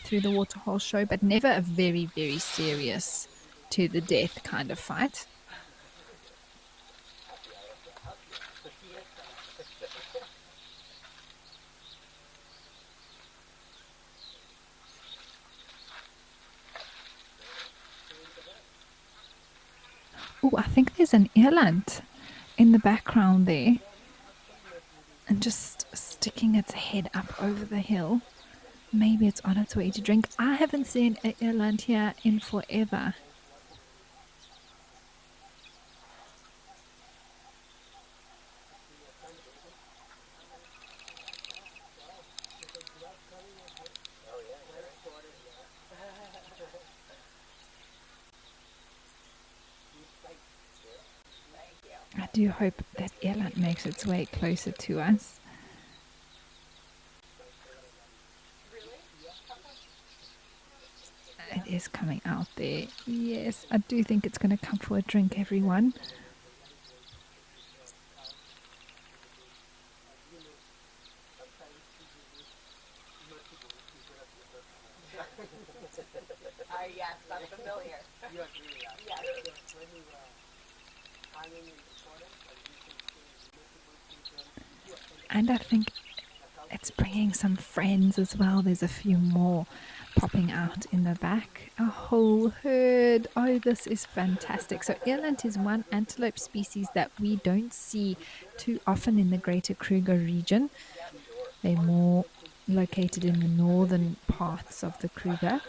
through the waterhole show, but never a very, very serious to the death kind of fight. Oh, I think there's an eland in the background there. And just sticking its head up over the hill. Maybe it's on its way to drink. I haven't seen an eland here in forever. I do hope that eland makes its way closer to us. It is coming out there. Yes, I do think it's going to come for a drink, everyone. Yes, I'm familiar. And I think it's bringing some friends as well. There's a few more popping out in the back. A whole herd. Oh, this is fantastic. So eland is one antelope species that we don't see too often in the greater Kruger region. They're more located in the northern parts of the Kruger.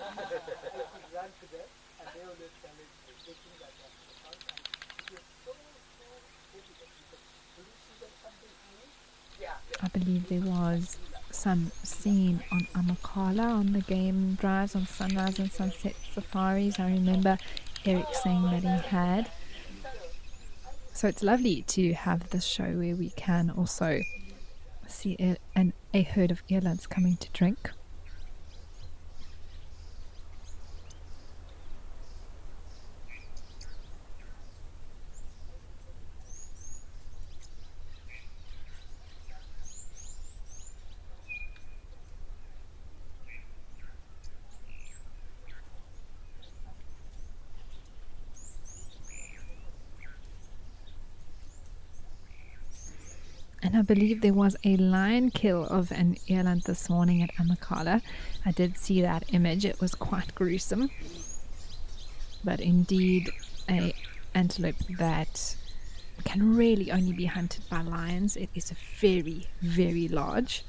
I believe there was some seen on Amakala on the game drives on sunrise and sunset safaris. I remember Eric saying that he had. So it's lovely to have this show where we can also see a herd of elands coming to drink. And I believe there was a lion kill of an eland this morning at Amakala. I did see that image. It was quite gruesome. But indeed, a antelope that can really only be hunted by lions. It is very, very large.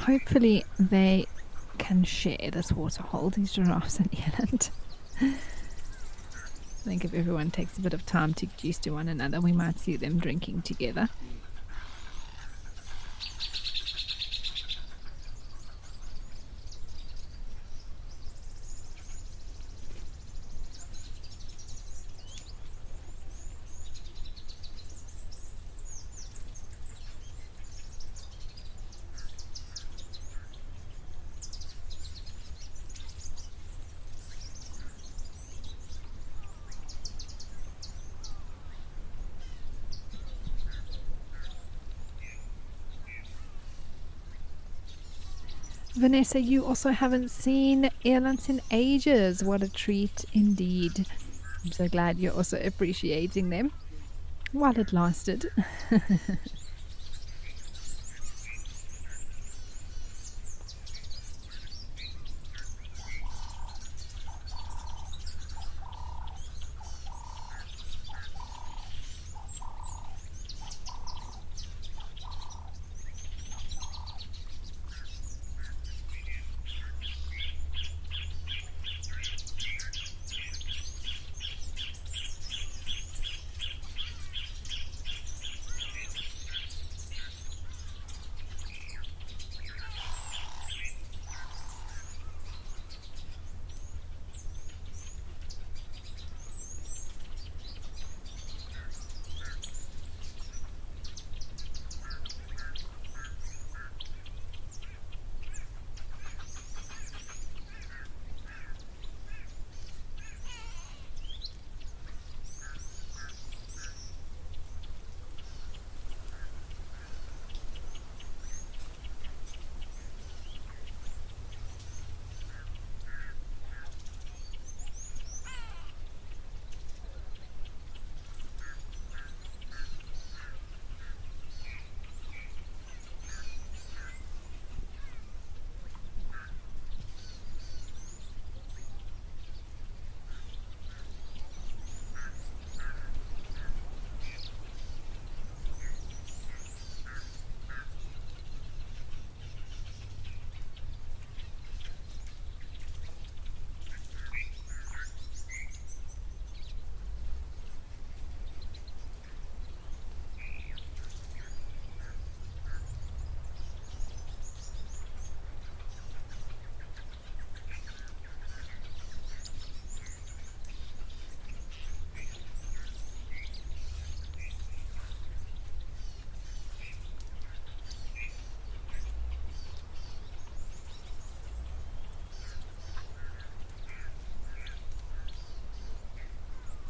Hopefully they can share this waterhole, these giraffes and eland. I think if everyone takes a bit of time to get used to one another, we might see them drinking together. Vanessa, you also haven't seen elands in ages. What a treat indeed. I'm so glad you're also appreciating them while it lasted.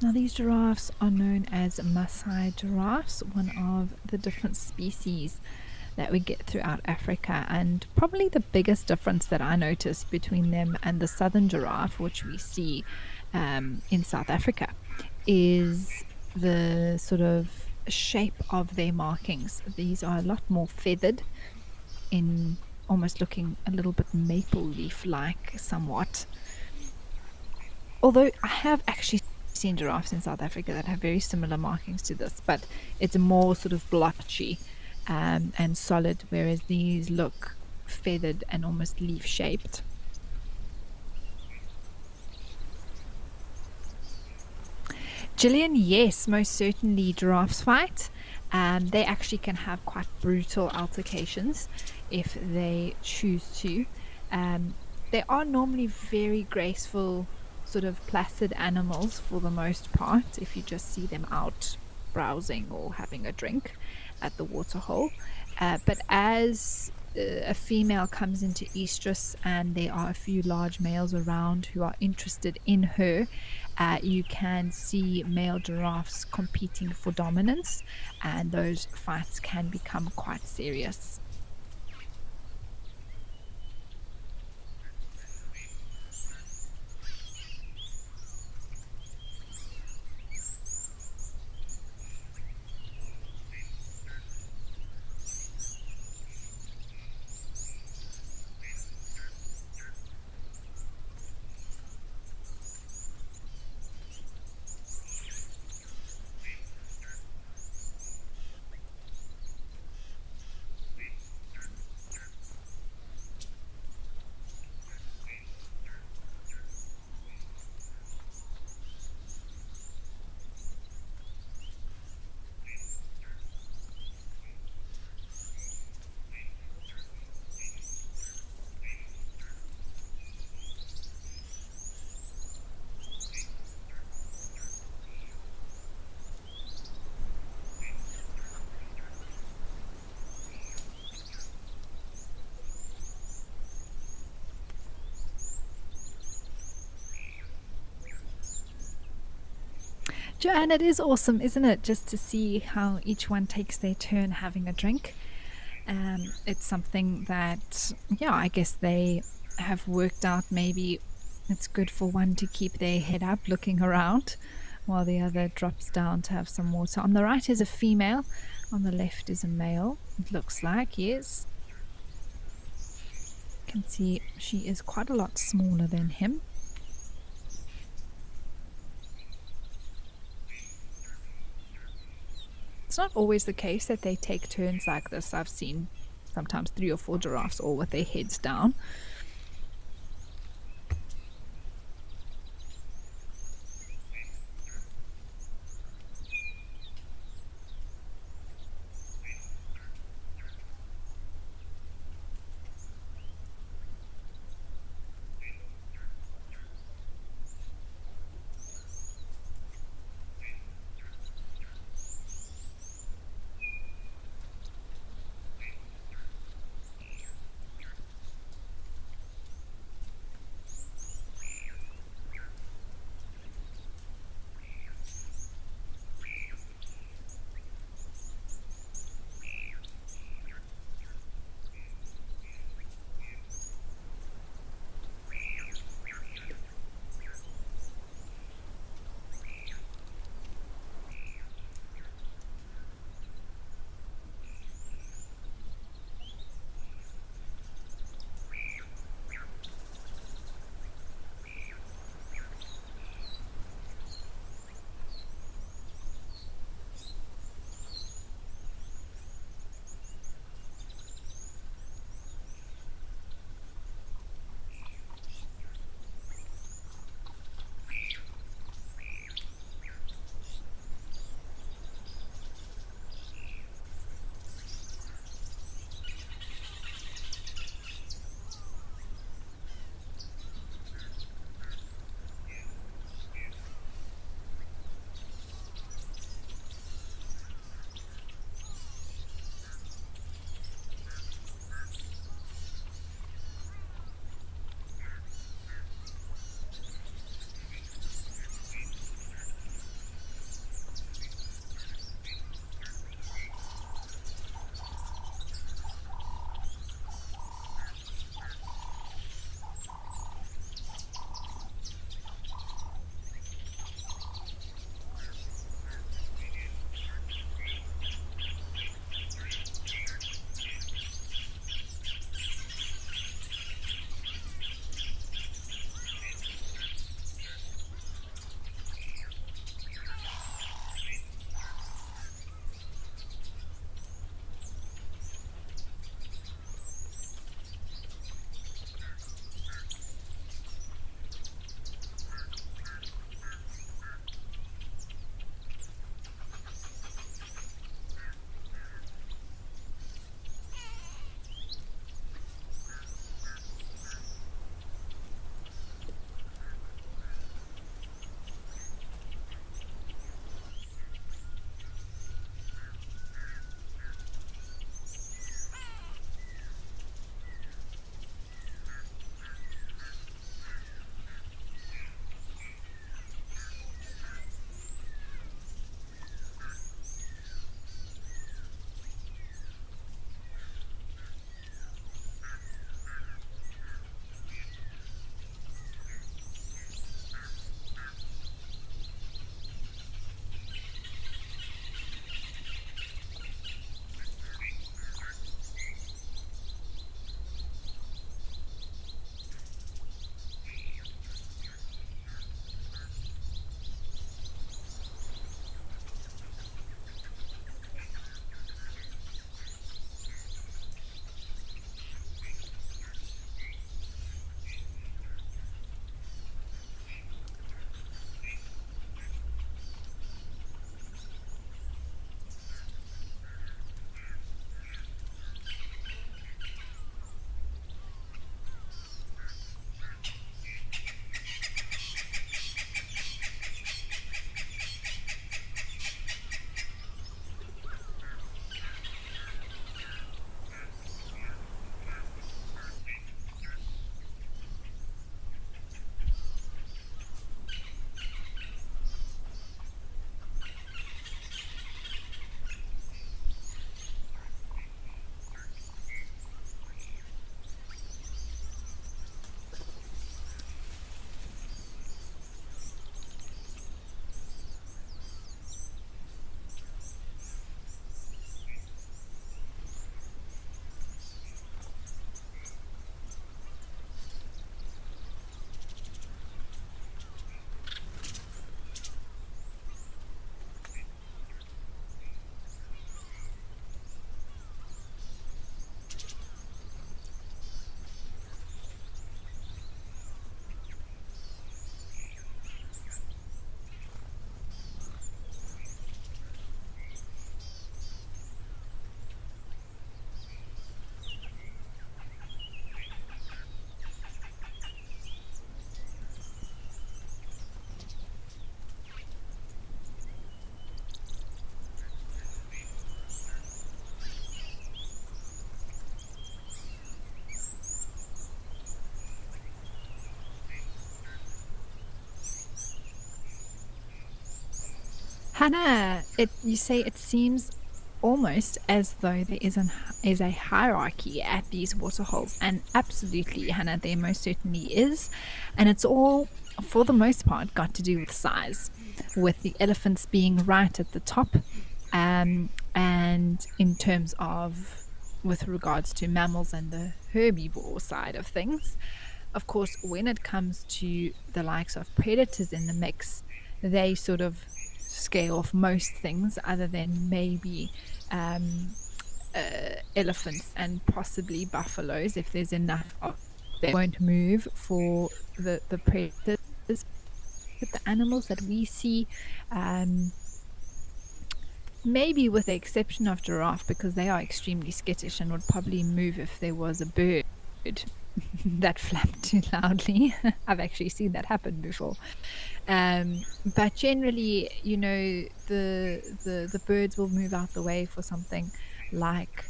Now, these giraffes are known as Maasai giraffes, one of the different species that we get throughout Africa. And probably the biggest difference that I notice between them and the southern giraffe, which we see in South Africa, is the sort of shape of their markings. These are a lot more feathered, in almost looking a little bit maple leaf like, somewhat. Although I have actually seen giraffes in South Africa that have very similar markings to this, but it's more sort of blotchy and solid, whereas these look feathered and almost leaf shaped. Gillian, yes, most certainly giraffes fight. They actually can have quite brutal altercations if they choose to. They are normally very graceful, sort of placid animals for the most part, if you just see them out browsing or having a drink at the waterhole. But as a female comes into estrus and there are a few large males around who are interested in her, you can see male giraffes competing for dominance, and those fights can become quite serious. Joanne, it is awesome, isn't it, just to see how each one takes their turn having a drink. It's something that, yeah, I guess they have worked out. Maybe it's good for one to keep their head up looking around while the other drops down to have some water. On the right is a female, on the left is a male, it looks like, yes. You can see she is quite a lot smaller than him. It's not always the case that they take turns like this. I've seen sometimes 3 or 4 giraffes all with their heads down. Hannah, you say it seems almost as though there is a hierarchy at these waterholes, and absolutely, Hannah, there most certainly is, and it's all, for the most part, got to do with size, with the elephants being right at the top, and in terms of with regards to mammals and the herbivore side of things. Of course, when it comes to the likes of predators in the mix, they sort of scale off most things other than maybe um, elephants and possibly buffaloes. If there's enough of, they won't move for the predators. But the animals that we see, um, maybe with the exception of giraffe, because they are extremely skittish and would probably move if there was a bird that flapped too loudly. I've actually seen that happen before. But generally, the birds will move out the way for something like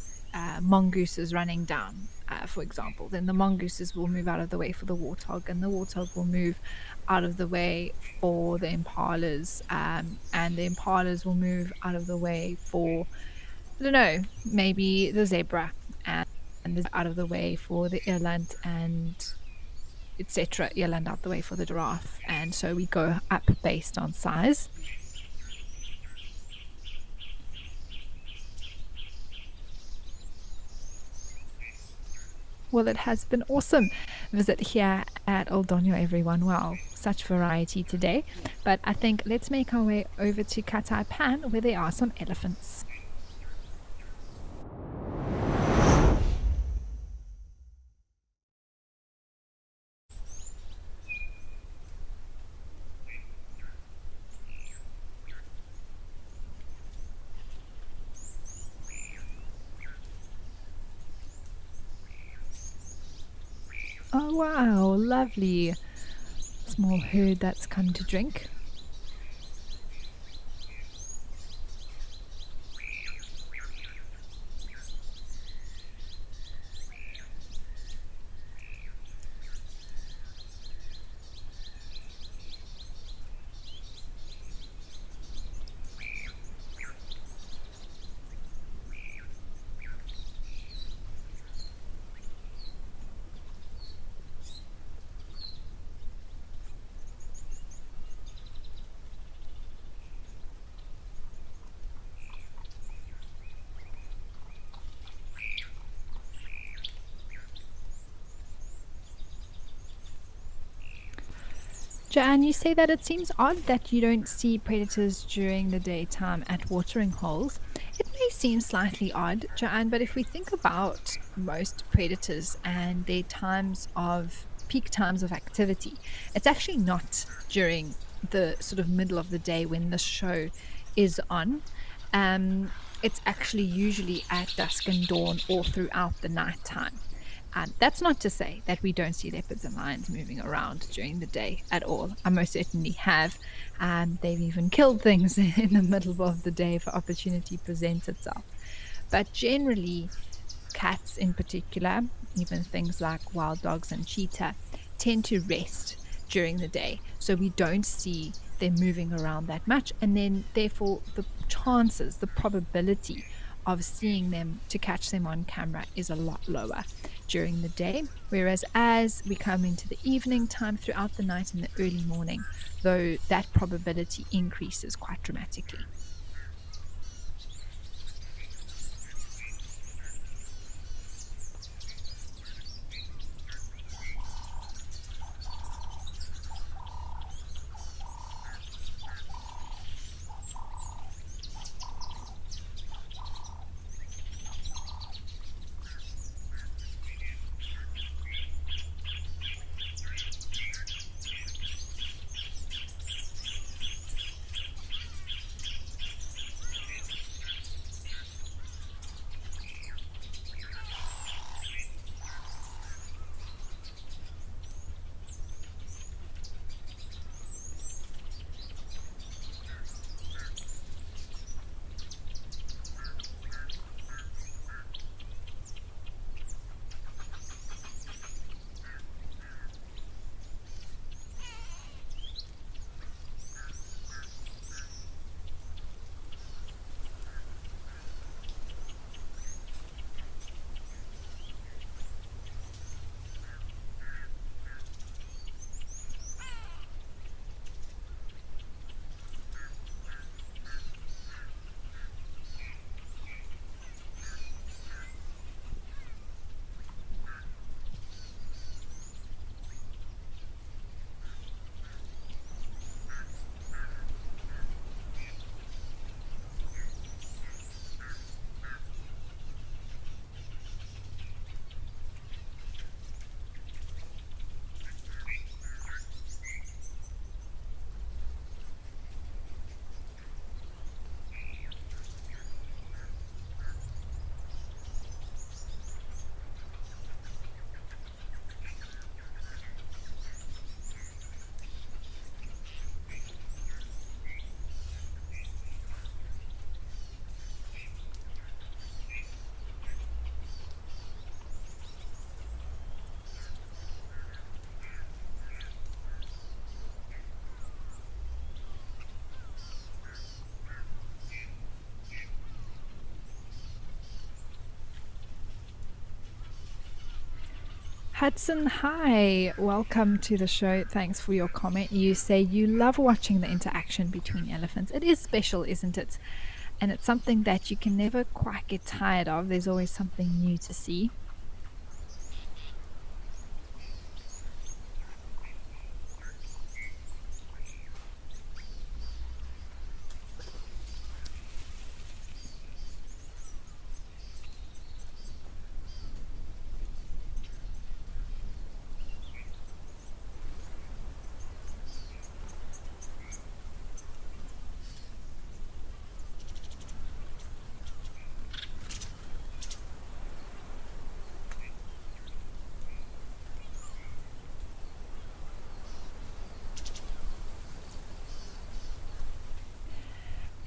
mongooses running down, for example. Then the mongooses will move out of the way for the warthog, and the warthog will move out of the way for the impalas, and the impalas will move out of the way for, I don't know, maybe the zebra, and out of the way for the eland, and etc. Eland out the way for the giraffe, and so we go up based on size. Well, it has been awesome visit here at Old Donyo, everyone. Wow, such variety today. But I think let's make our way over to Katai Pan, where there are some elephants. Oh, wow, lovely. Small herd that's come to drink. Joanne, you say that it seems odd that you don't see predators during the daytime at watering holes. It may seem slightly odd, Joanne, but if we think about most predators and their times of peak times of activity, it's actually not during the sort of middle of the day when the show is on. It's actually usually at dusk and dawn or throughout the nighttime. That's not to say that we don't see leopards and lions moving around during the day at all. I most certainly have. They've even killed things in the middle of the day if opportunity presents itself. But generally, cats in particular, even things like wild dogs and cheetah, tend to rest during the day. So we don't see them moving around that much. And then, therefore, the chances, the probability of seeing them to catch them on camera is a lot lower during the day. Whereas as we come into the evening time, throughout the night and the early morning, though that probability increases quite dramatically. Hudson, hi. Welcome to the show. Thanks for your comment. You say you love watching the interaction between elephants. It is special, isn't it? And it's something that you can never quite get tired of. There's always something new to see.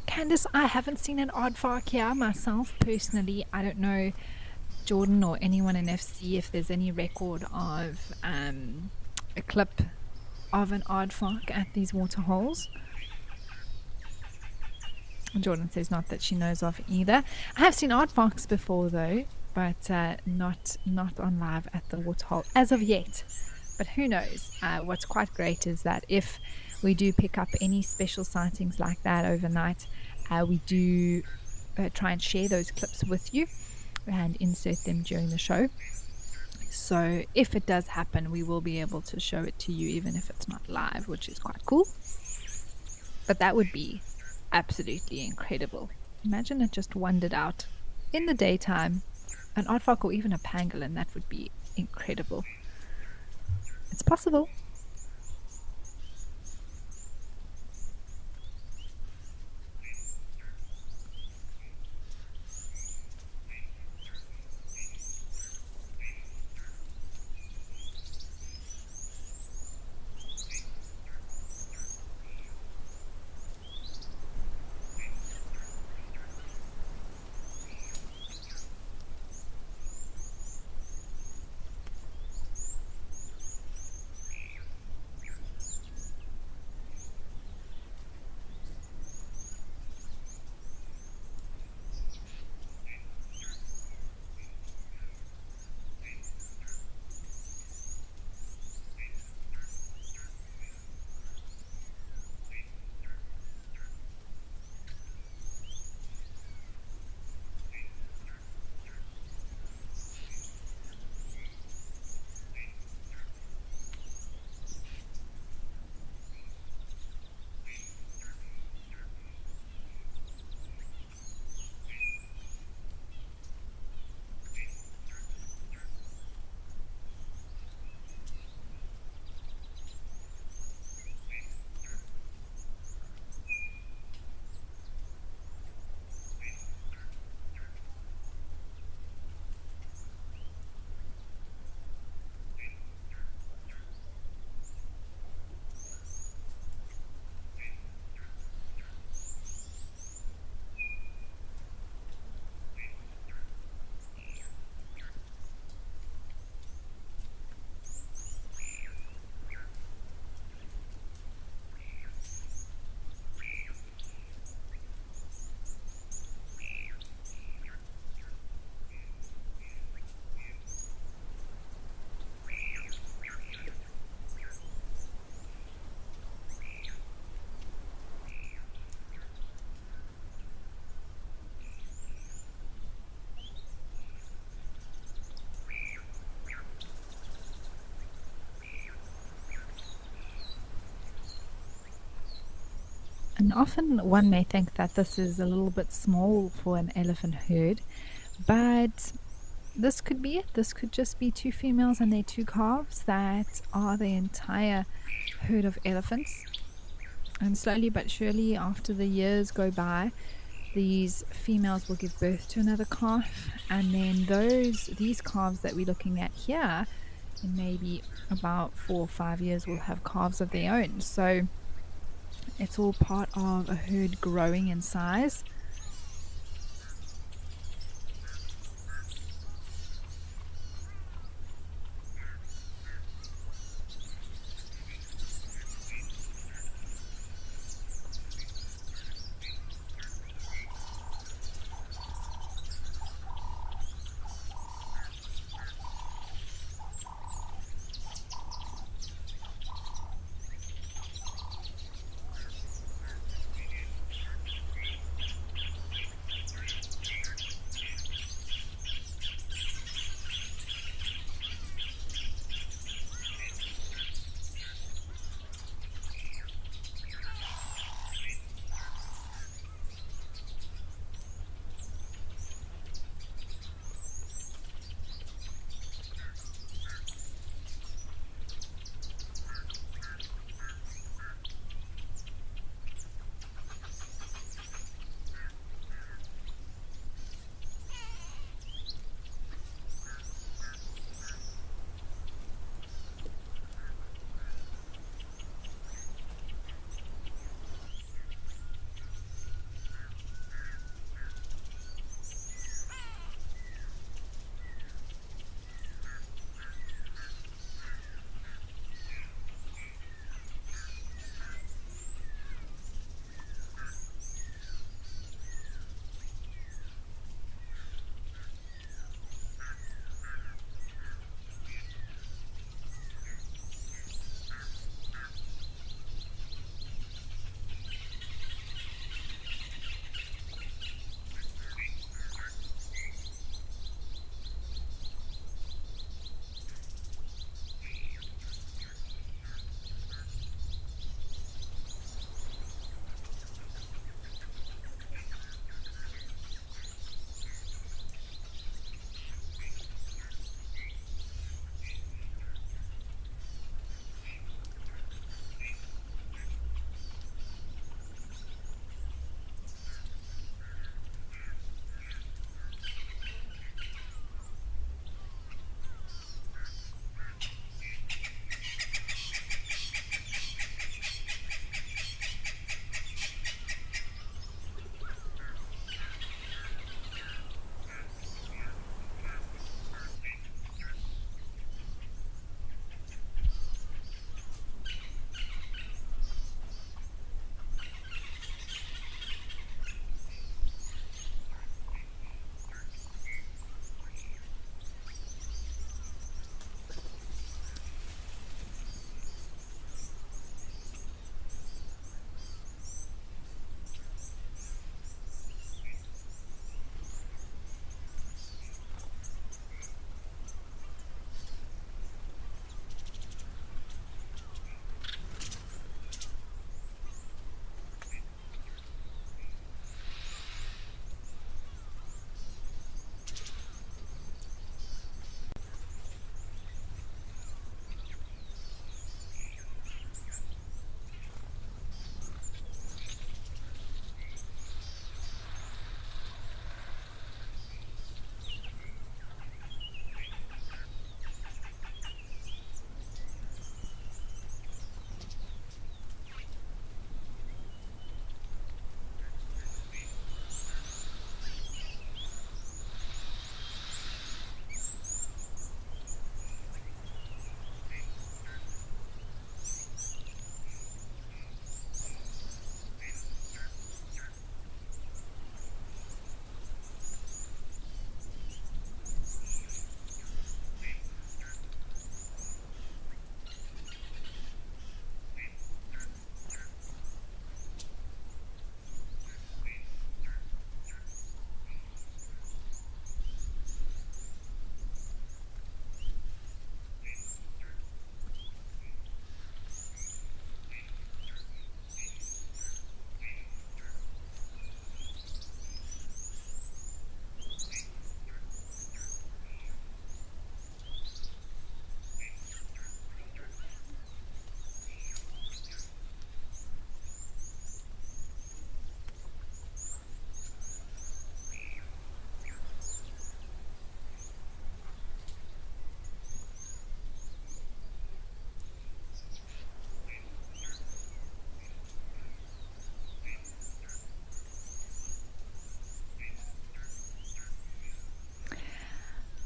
Candice, I haven't seen an aardvark here myself personally. I don't know, Jordan or anyone in FC, if there's any record of a clip of an aardvark at these water holes. Jordan says not that she knows of either. I have seen aardvarks before though, but not on live at the waterhole as of yet. But who knows? What's quite great is that if we do pick up any special sightings like that overnight, we do try and share those clips with you and insert them during the show. So if it does happen, we will be able to show it to you even if it's not live, which is quite cool. But that would be absolutely incredible. Imagine it just wandered out in the daytime, an aardvark or even a pangolin. That would be incredible. It's possible. And often one may think that this is a little bit small for an elephant herd, but this could be it. This could just be two females and their two calves that are the entire herd of elephants. And slowly but surely, after the years go by, these females will give birth to another calf, and then these calves that we're looking at here, in maybe about 4 or 5 years, will have calves of their own. So it's all part of a herd growing in size.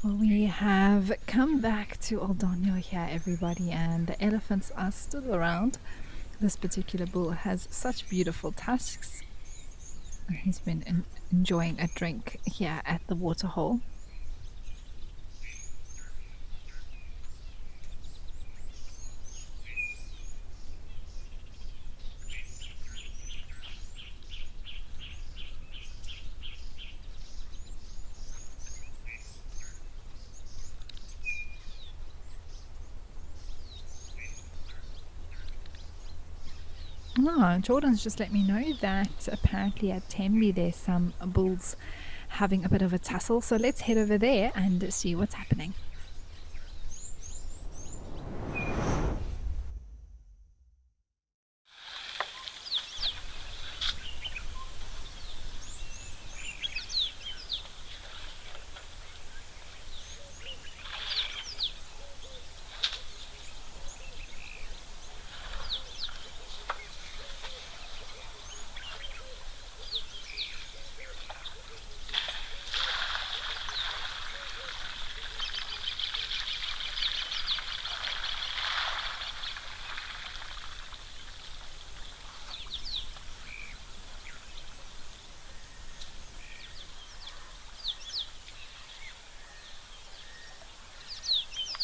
Well, we have come back to Old Donyo here, everybody, and the elephants are still around. This particular bull has such beautiful tusks. He's been enjoying a drink here at the Waterhole. Oh, Jordan's just let me know that apparently at Tenby there's some bulls having a bit of a tussle. So let's head over there and see what's happening.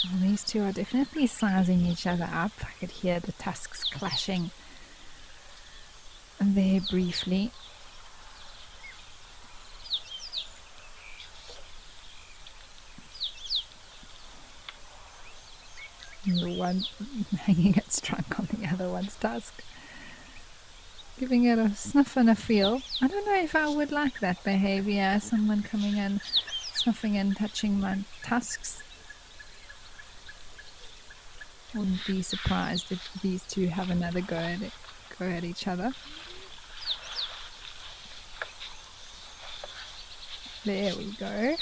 Well, these two are definitely sizing each other up. I could hear the tusks clashing there briefly. The one hanging its trunk on the other one's tusk, giving it a sniff and a feel. I don't know if I would like that behavior, someone coming in, snuffing and touching my tusks. Wouldn't be surprised if these two have another go at each other. There we go.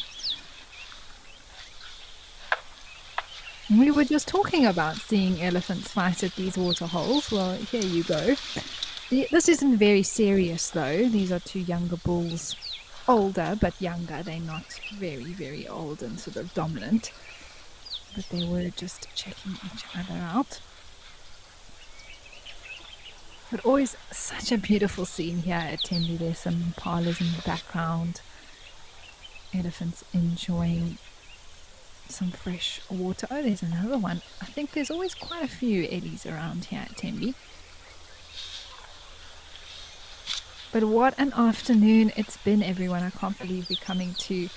We were just talking about seeing elephants fight at these water holes. Well, here you go. This isn't very serious though. These are two younger bulls. Older, but younger. They're not very, very old and sort of dominant. But they were just checking each other out. But always such a beautiful scene here at Tenby. There's some impalas in the background. Elephants enjoying some fresh water. Oh, there's another one. I think there's always quite a few eddies around here at Tenby. But what an afternoon it's been, everyone. I can't believe we're coming to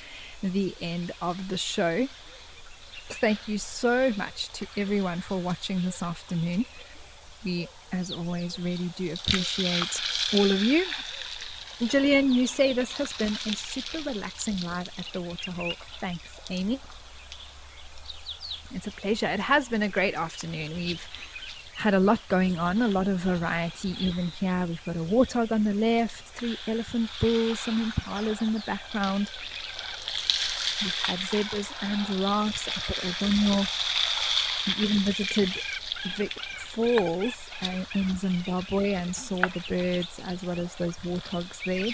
the end of the show. Thank you so much to everyone for watching this afternoon. We, as always, really do appreciate all of you. Gillian, you say this has been a super relaxing live at the Waterhole. Thanks, Amy. It's a pleasure. It has been a great afternoon. We've had a lot going on, a lot of variety even here. We've got a warthog on the left, 3 elephant bulls, some impalas in the background. We've had zebras and giraffes up at Donyo. We even visited Vic Falls in Zimbabwe and saw the birds as well as those warthogs there.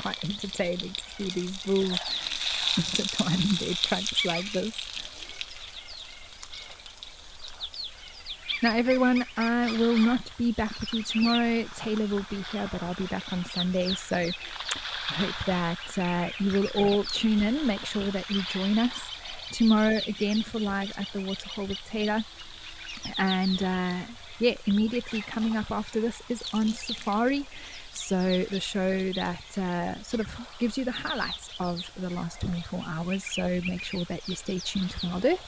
Quite entertaining to see these bulls intertwining their trunks like this. Now everyone, I will not be back with you tomorrow. Taylor will be here, but I'll be back on Sunday, so I hope that you will all tune in. Make sure that you join us tomorrow again for Live at the Waterhole with Taylor. And yeah, immediately coming up after this is On Safari. So the show that sort of gives you the highlights of the last 24 hours. So make sure that you stay tuned to WildEarth.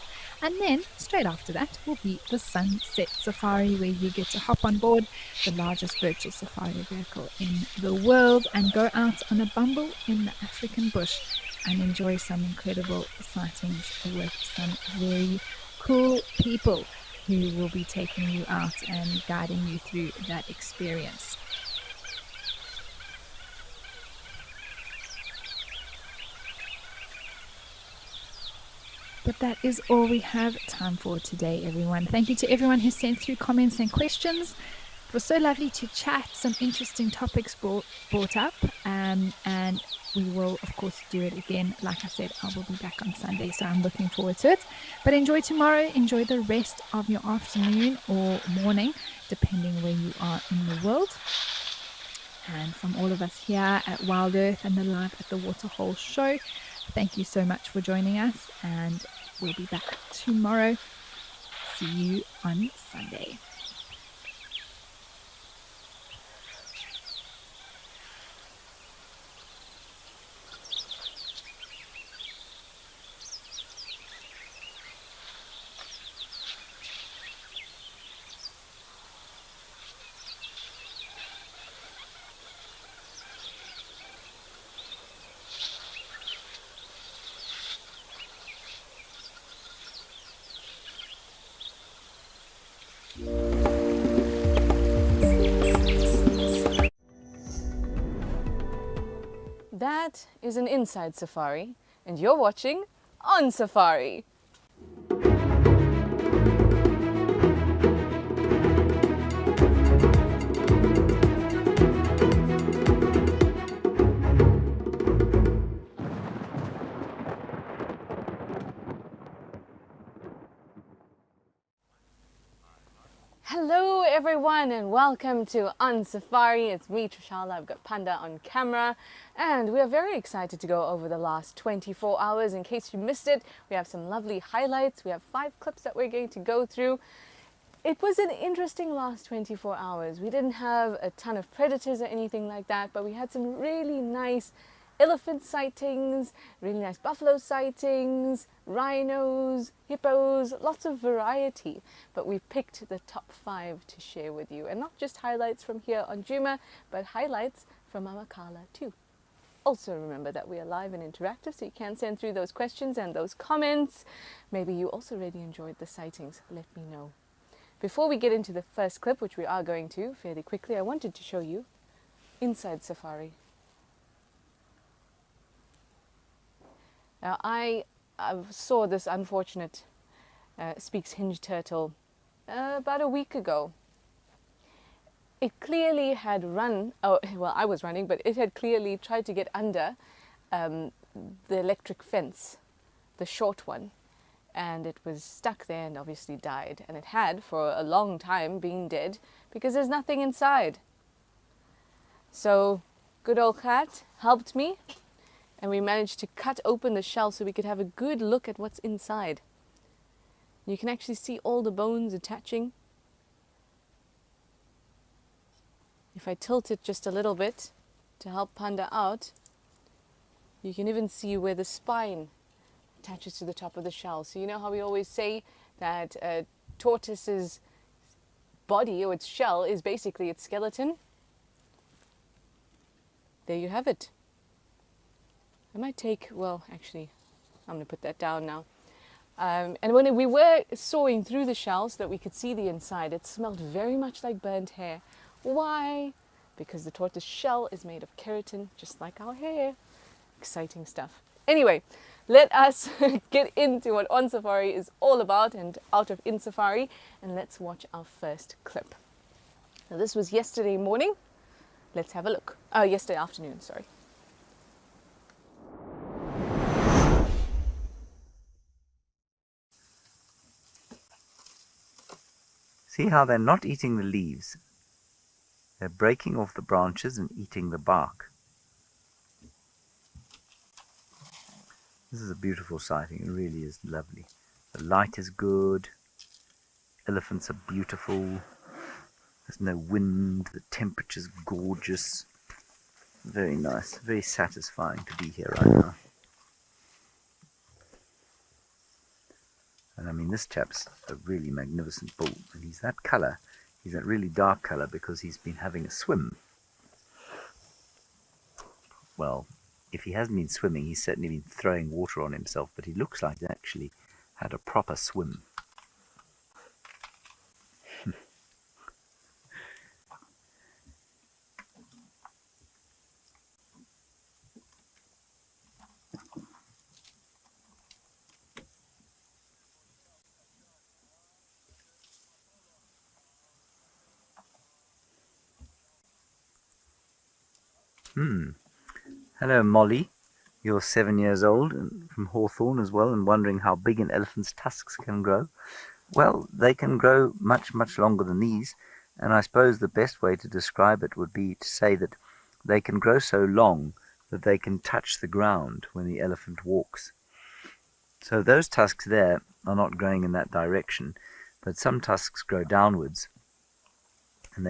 And then straight after that will be the Sunset Safari, where you get to hop on board the largest virtual safari vehicle in the world and go out on a bumble in the African bush and enjoy some incredible sightings with some very cool people. who will be taking you out and guiding you through that experience. But that is all we have time for today, everyone. Thank you to everyone who sent through comments and questions. It was so lovely to chat, some interesting topics brought up, and we will, of course, do it again. Like I said, I will be back on Sunday, so I'm looking forward to it. But enjoy tomorrow, enjoy the rest of your afternoon or morning, depending where you are in the world. And from all of us here at WildEarth and the Live at the Waterhole show, thank you so much for joining us, and we'll be back tomorrow. See you on Sunday. That is an inside safari, and you're watching On Safari. Hello everyone and welcome to On Safari. It's me, Trishala. I've got Panda on camera and we are very excited to go over the last 24 hours. In case you missed it, we have some lovely highlights. We have 5 clips that we're going to go through. It was an interesting last 24 hours. We didn't have a ton of predators or anything like that, but we had some really nice elephant sightings, really nice buffalo sightings, rhinos, hippos, lots of variety. But we picked the top 5 to share with you, and not just highlights from here on Djuma, but highlights from Amakala too. Also remember that we are live and interactive, so you can send through those questions and those comments. Maybe you also really enjoyed the sightings. Let me know. Before we get into the first clip, which we are going to fairly quickly, I wanted to show you inside safari. Now, I saw this unfortunate Speaks Hinge turtle about a week ago. It clearly had run, well, I was running, but it had clearly tried to get under the electric fence, the short one, and it was stuck there and obviously died. And it had for a long time been dead because there's nothing inside. So good old Kat helped me, and we managed to cut open the shell so we could have a good look at what's inside. You can actually see all the bones attaching. If I tilt it just a little bit to help Panda out, you can even see where the spine attaches to the top of the shell. So you know how we always say that a tortoise's body or its shell is basically its skeleton? There you have it. I might take, well, actually, I'm going to put that down now. And when we were sawing through the shell so that we could see the inside, it smelled very much like burnt hair. Why? Because the tortoise shell is made of keratin, just like our hair. Exciting stuff. Anyway, let us get into what On Safari is all about and out of In Safari, and let's watch our first clip. Now, this was yesterday morning. Let's have a look. Yesterday afternoon, sorry. See how they're not eating the leaves. They're breaking off the branches and eating the bark. This is a beautiful sighting. It really is lovely. The light is good. Elephants are beautiful. There's no wind. The temperature's gorgeous. Very nice. Very satisfying to be here right now. And I mean, this chap's a really magnificent bull, and he's that colour. He's that really dark colour because he's been having a swim. Well, if he hasn't been swimming, he's certainly been throwing water on himself, but he looks like he's actually had a proper swim. Hello, Molly. You're 7 years old and from Hawthorne as well, and wondering how big an elephant's tusks can grow. Well, they can grow much, much longer than these, and I suppose the best way to describe it would be to say that they can grow so long that they can touch the ground when the elephant walks. So those tusks there are not growing in that direction, but some tusks grow downwards,